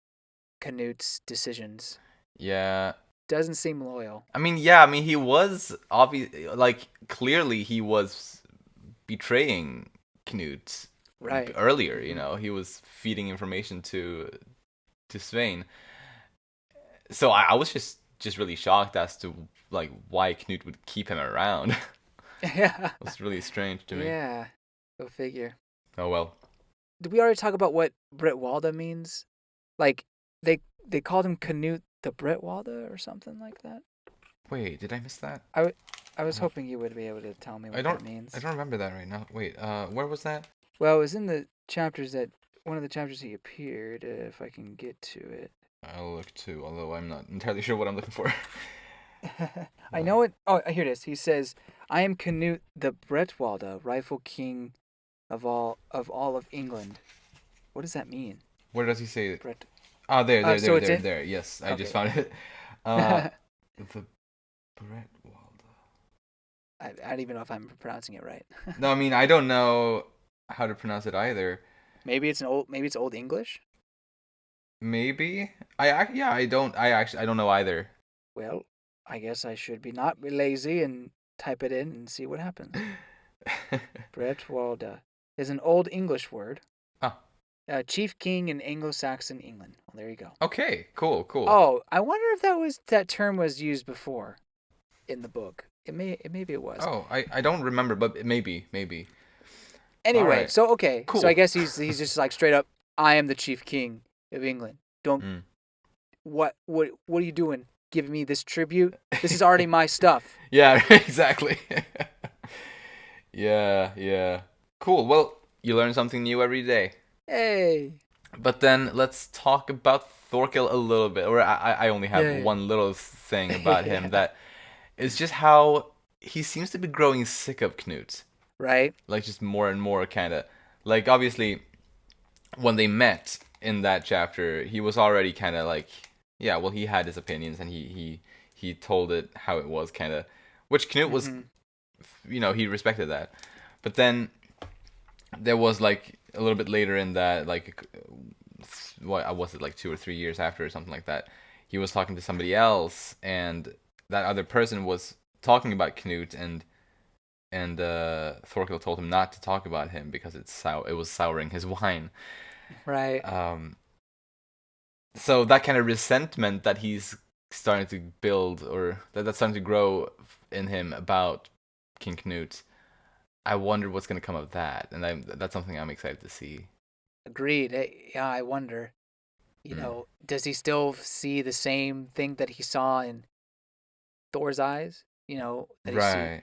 Canute's decisions. Yeah. Doesn't seem loyal. I mean, he was clearly he was betraying Canute earlier, he was feeding information to Svein. So I was just really shocked as to why Canute would keep him around. Yeah. It was really strange to me. Yeah. Go figure. Oh well. Did we already talk about what Bretwalda means? Like they called him Canute the Bretwalda or something like that? Wait, did I miss that? I was hoping you would be able to tell me what that means. I don't remember that right now. Wait, where was that? Well, it was in the chapters one of the chapters he appeared, if I can get to it. I'll look too, although I'm not entirely sure what I'm looking for. I know it. Oh, here it is. He says, "I am Canute the Bretwalda, rightful king of all of England." What does that mean? Where does he say it? Bret. Oh, there. Yes, I just found it. The Bretwalda. I don't even know if I'm pronouncing it right. No, I mean I don't know how to pronounce it either. Maybe it's Old English. Maybe I don't know either. Well, I guess I should not be lazy and type it in and see what happens. Bretwalda is an Old English word. Chief king in Anglo-Saxon England. Well, there you go. Okay, cool. Oh, I wonder if that term was used before in the book. Maybe it was. Oh, I don't remember, but maybe. Anyway, right. So okay, cool. So I guess he's just like straight up, I am the chief king of England. Don't. What are you doing? Giving me this tribute? This is already my stuff. Yeah, exactly. Yeah. Cool. Well, you learn something new every day. Hey. But then let's talk about Thorkell a little bit. Or I only have Yeah, one little thing yeah. about him Yeah. that is just how he seems to be growing sick of Knut. Right. Like just more and more kind of like obviously when they met in that chapter, he was already kind of like yeah, well he had his opinions and he told it how it was kind of which Knut was Mm-hmm. he respected that. But then there was like a little bit later in that like what was it like 2 or 3 years after or something like that he was talking to somebody else and that other person was talking about Knut and Thorkell told him not to talk about him because it was souring his wine. Right. um so that kind of resentment that he's starting to build or that's starting to grow in him about King Knut, I wonder what's going to come of that, and that's something I'm excited to see. Agreed. Yeah, I wonder. Mm. Does he still see the same thing that he saw in Thor's eyes? That he see. Right.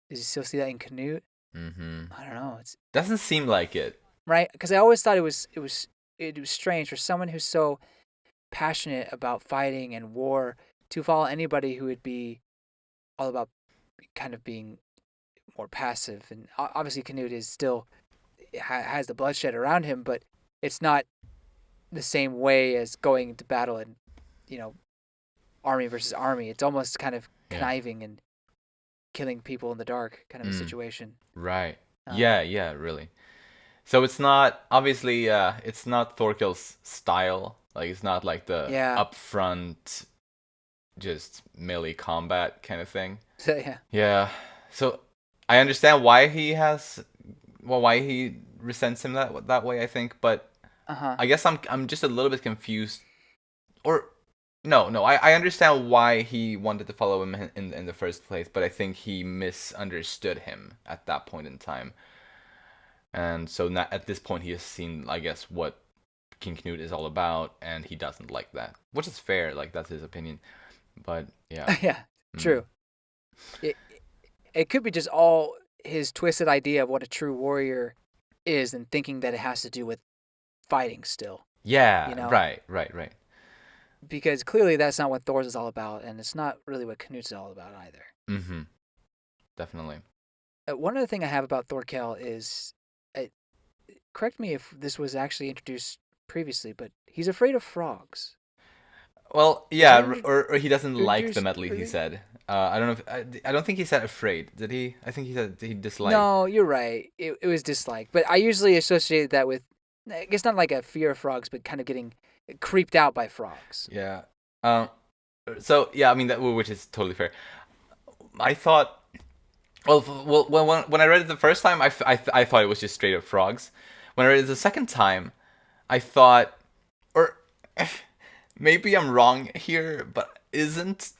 Does he still see that in Canute? Mm-hmm. I don't know. It's Doesn't seem like it. right because I always thought it was strange for someone who's so passionate about fighting and war to follow anybody who would be all about kind of being more passive. And obviously, Canute is still has the bloodshed around him, but it's not the same way as going into battle and you know army versus army. It's almost kind of Yeah. conniving and killing people in the dark kind of a Mm. situation. Right. Um, Yeah, really. So it's not obviously it's not Thorkell's style. Like it's not like the yeah. upfront just melee combat kind of thing. So yeah. Yeah. So I understand why he has why he resents him that way, I think, but Uh huh. I guess I'm just a little bit confused or no, I understand why he wanted to follow him in the first place, but I think he misunderstood him at that point in time. And so now, at this point, he has seen, I guess, what King Canute is all about, and he doesn't like that, which is fair. Like that's his opinion. But yeah, Yeah. mm. True. It it could be just all his twisted idea of what a true warrior is, and thinking that it has to do with fighting still. You Yeah, know, right. because clearly that's not what Thor's is all about, and it's not really what Canute's all about either. Mm-hmm. Definitely. One other thing I have about Thorkell is, uh, correct me if this was actually introduced previously, but he's afraid of frogs. Well, Was that yeah, or he doesn't like introduced them at least. He early? said. I don't know. If, I don't think he said afraid. Did he? I think he said he disliked. No, you're right. It was disliked, but I usually associated that with, I guess not like a fear of frogs, but kind of getting creeped out by frogs. Yeah. Um. So yeah, I mean that, which is totally fair. I thought. When I read it the first time, I thought it was just straight up frogs. When I read it the second time, I thought, or maybe I'm wrong here, but isn't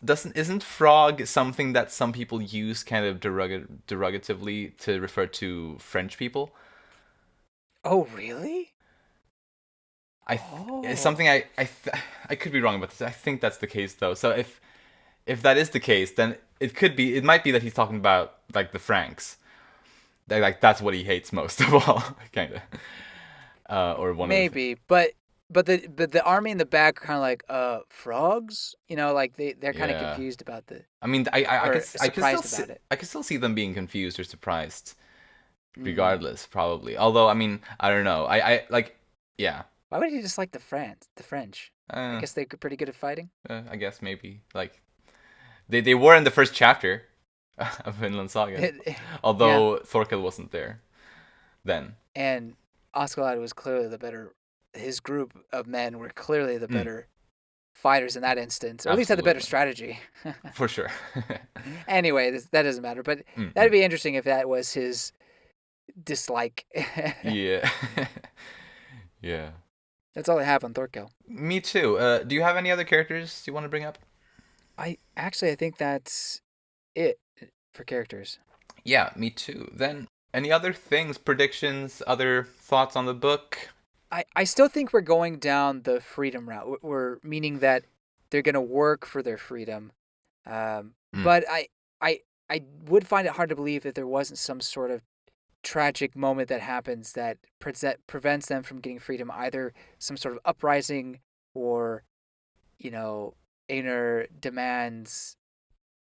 frog something that some people use kind of derogatively to refer to French people? Oh, really? It's Oh. something I could be wrong about this. I think that's the case though. So if that is the case, then it might be that he's talking about like the Franks. Like that's what he hates most of all, kind of, or one of the. Maybe, but the army in the back are kind of like frogs, like they're kind of Yeah, confused about the I mean, or I could still surprised about it. I could still see them being confused or surprised, Mm. regardless, probably. Although, I mean, I don't know. I like, yeah. Why would he just like the French? I Uh, guess they're pretty good at fighting. I guess maybe like they were in the first chapter of Vinland Saga, Yeah, although Thorkell wasn't there then. and Askeladd was clearly the better. His group of men were clearly the Mm, better fighters in that instance, or at least had the better absolutely, strategy. for sure. Anyway, that doesn't matter. But that'd Mm-mm. be interesting if that was his dislike. Yeah, yeah. That's all I have on Thorkel. Me too. Do you have any other characters you want to bring up? I think that's it for characters. Yeah, me too. Then, any other things, predictions, other thoughts on the book? I still think we're going down the freedom route. We're meaning that they're gonna work for their freedom. Mm, But I would find it hard to believe that there wasn't some sort of tragic moment that happens that prevents them from getting freedom, either some sort of uprising or, Einar demands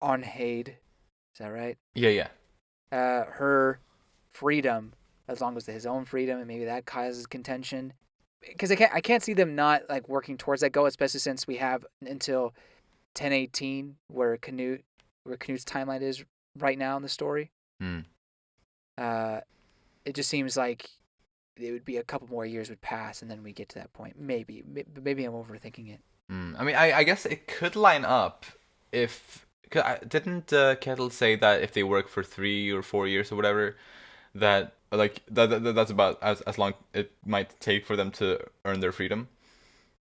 Arnheid, is that right? Yeah. Her freedom, as long as his own freedom, and maybe that causes contention. Because I can't see them not like working towards that goal, especially since we have until 1018 where Canute's timeline is right now in the story. It just seems like it would be a couple more years would pass, and then we get to that point. Maybe I'm overthinking it. I mean, I guess it could line up if... Didn't Ketil say that if they work for 3 or 4 years or whatever, that like that's about as long it might take for them to earn their freedom?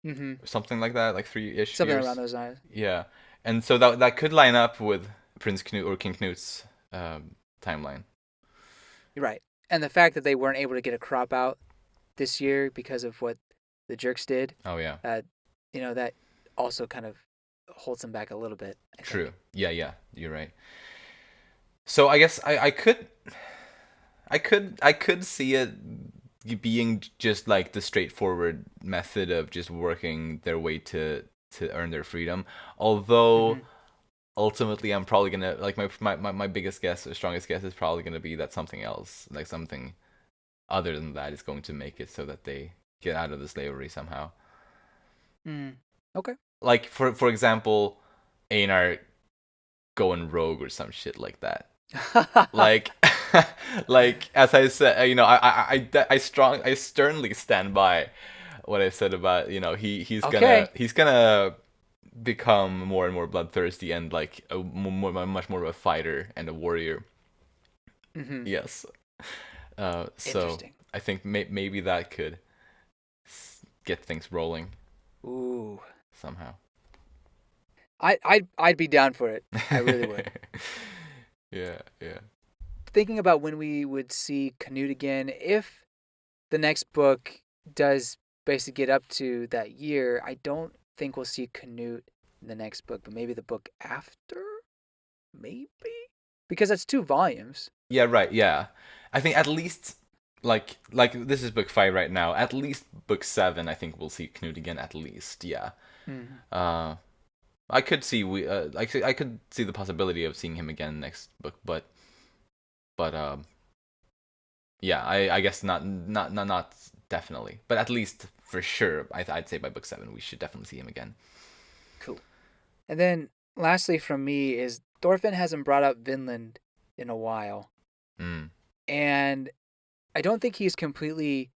Mm-hmm. Something like that, like 3-ish Something years. around those lines. Yeah, and so that could line up with Prince Canute or King Canute's timeline. You're right, and the fact that they weren't able to get a crop out this year because of what the jerks did. Oh yeah. That also kind of holds them back a little bit. True. Yeah, you're right. So I guess I could see it being just like the straightforward method of just working their way to earn their freedom. Although ultimately I'm probably gonna like my biggest guess or strongest guess is probably gonna be that something else, like something other than that, is going to make it so that they get out of the slavery somehow. Okay. Like for example, Einar going rogue or some shit like that. like as I said, I sternly stand by what I said about, he's gonna become more and more bloodthirsty and like much more of a fighter and a warrior. Yes. So I think maybe that could get things rolling. Ooh. Somehow. I'd be down for it. I really would. Yeah. Thinking about when we would see Canute again, if the next book does basically get up to that year, I don't think we'll see Canute in the next book, but maybe the book after? Maybe? Because that's 2 volumes. Yeah, right, yeah. I think at least, like this is book 5 right now, at least book 7, I think we'll see Canute again, at least, yeah. I could see I could see the possibility of seeing him again next book, but yeah, I guess not definitely, but at least for sure, I'd say by book 7 we should definitely see him again. Cool. And then lastly from me is Thorfinn hasn't brought up Vinland in a while, and I don't think he's completely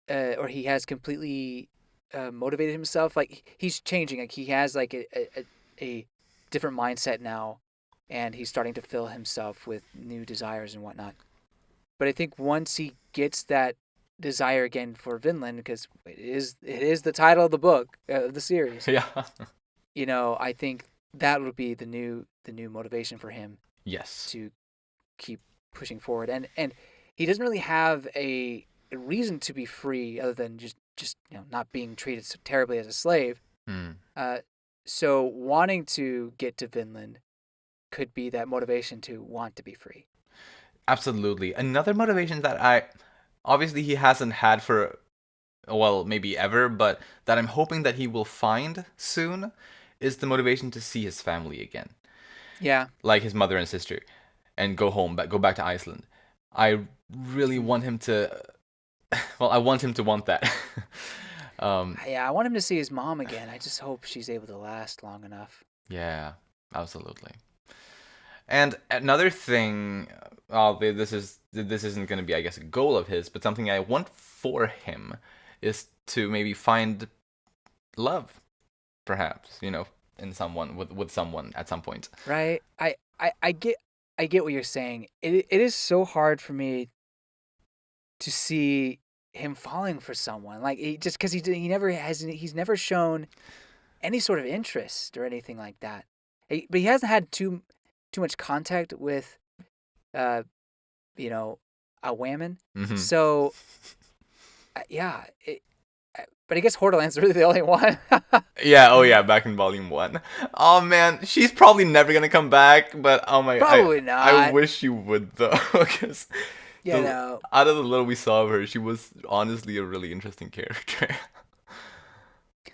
motivated himself. Like he's changing. Like he has like a different mindset now, and he's starting to fill himself with new desires and whatnot. But I think once he gets that desire again for Vinland, because it is the title of the book of the series. Yeah. I think that would be the new motivation for him. Yes. To keep pushing forward, and he doesn't really have a reason to be free other than just not being treated so terribly as a slave. So wanting to get to Vinland could be that motivation to want to be free. Absolutely. Another motivation that obviously he hasn't had for, well, maybe ever, but that I'm hoping that he will find soon is the motivation to see his family again. Yeah. Like his mother and sister, and go back to Iceland. I really want him to, well, I want him to want that. Yeah, I want him to see his mom again. I just hope she's able to last long enough. Yeah, absolutely. And another thing, this isn't going to be, I guess, a goal of his, but something I want for him is to maybe find love, perhaps, in someone, with someone at some point. Right. I get what you're saying. It is so hard for me to see him falling for someone, like just because he's never shown any sort of interest or anything like that. But he hasn't had too much contact with, a woman. So, yeah. But I guess Hordaland's really the only one. Yeah. Oh yeah. Back in volume 1. Oh man, she's probably never gonna come back. But oh my, probably not. I wish you would though, because Yeah, no. Out of the little we saw of her, she was honestly a really interesting character.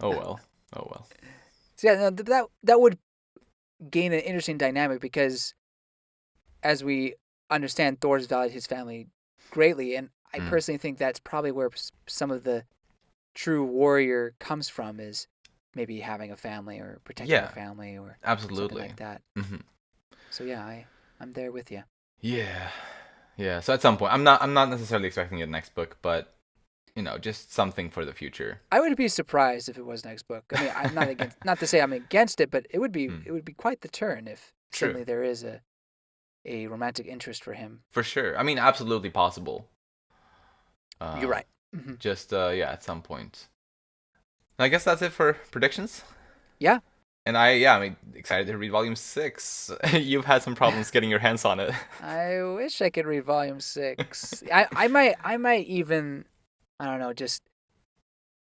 Oh well. So yeah, no, that would gain an interesting dynamic because, as we understand, Thor's valued his family greatly, and I personally think that's probably where some of the true warrior comes from, is maybe having a family or protecting a family or absolutely something like that. So yeah, I'm there with you. Yeah. So at some point, I'm not necessarily expecting it next book, but just something for the future. I would be surprised if it was next book. I mean, I'm not against, not to say I'm against it, but it would be quite the turn if suddenly there is a romantic interest for him. For sure. I mean, absolutely possible. You're right. Just at some point. I guess that's it for predictions. Yeah. And I'm excited to read volume 6. You've had some problems getting your hands on it. I wish I could read volume 6. I might even, I don't know, just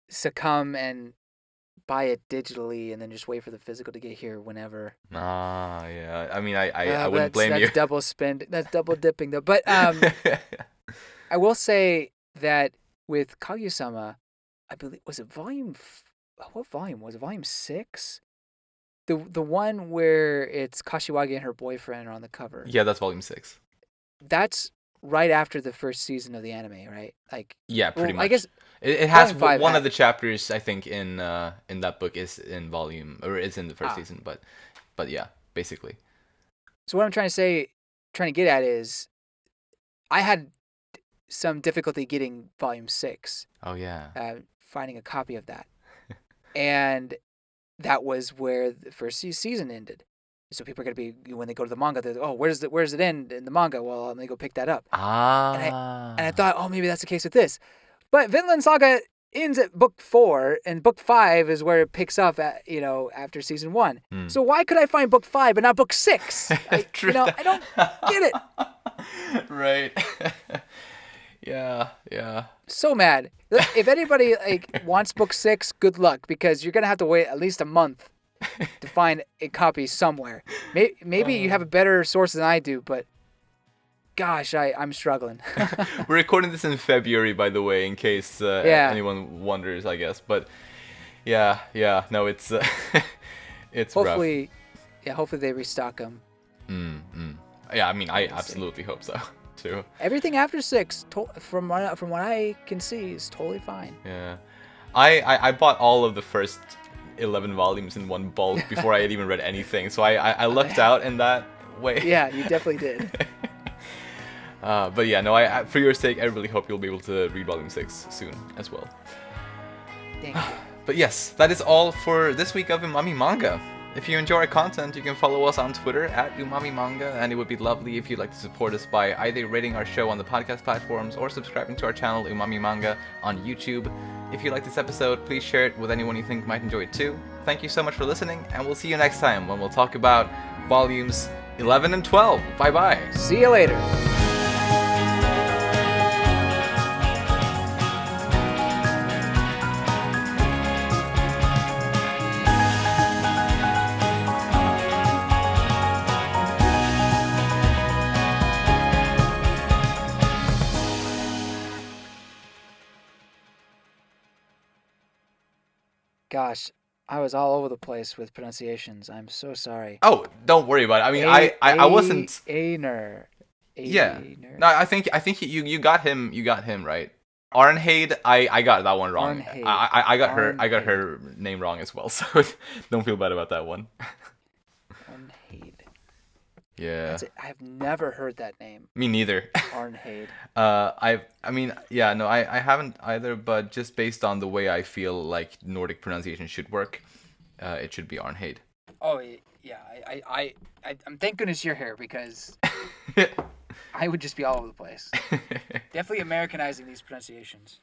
succumb and buy it digitally and then just wait for the physical to get here whenever. Yeah. I mean, I wouldn't blame you. That's double spend. That's double dipping though. But I will say that with Kaguya-sama, I believe, was it what volume was it? Volume 6? The one where it's Kashiwagi and her boyfriend are on the cover. Yeah, that's volume 6. That's right after the first season of the anime, right? Pretty much. I guess it has one of the chapters, I think, in that book is in volume, or is in the first season, but yeah, basically. So what I'm trying to get at is, I had some difficulty getting volume 6. Oh yeah. Finding a copy of that, and that was where the first season ended. So people are gonna be, when they go to the manga, they're where's it end in the manga? Well, let me go pick that up. And I thought, maybe that's the case with this, but Vinland Saga ends at book 4, and book 5 is where it picks up at, after season 1. So why could I find book 5 but not book 6? I don't get it. Right. Yeah. So mad. If anybody wants book 6, good luck, because you're gonna have to wait at least a month to find a copy somewhere. Maybe you have a better source than I do, but gosh, I'm struggling. We're recording this in February, by the way, in case anyone wonders, I guess. But yeah, no, it's it's hopefully, rough. Yeah, hopefully they restock them. Yeah, I mean, I absolutely hope so too. Everything after 6, from what I can see, is totally fine. Yeah, I bought all of the first 11 volumes in one bulk before I had even read anything, so I lucked out in that way. Yeah, you definitely did. But yeah, no, for your sake, I really hope you'll be able to read volume 6 soon as well. Thank you. But yes, that is all for this week of Umami Manga. If you enjoy our content, you can follow us on Twitter at Umami Manga, and it would be lovely if you'd like to support us by either rating our show on the podcast platforms or subscribing to our channel Umami Manga on YouTube. If you like this episode, please share it with anyone you think might enjoy it too. Thank you so much for listening, and we'll see you next time when we'll talk about volumes 11 and 12. Bye-bye. See you later. Gosh, I was all over the place with pronunciations. I'm so sorry. Oh, don't worry about it. I mean, I wasn't. Einar. Yeah. No, I think you got him. You got him right. Arnheid, I got that one wrong. I got her name wrong as well. So don't feel bad about that one. Arnheid. Yeah. I've never heard that name. Me neither. Arnheid. I haven't either, but just based on the way I feel like Nordic pronunciation should work, it should be Arnheid. Oh yeah, I'm thank goodness you're here, because I would just be all over the place. Definitely Americanizing these pronunciations.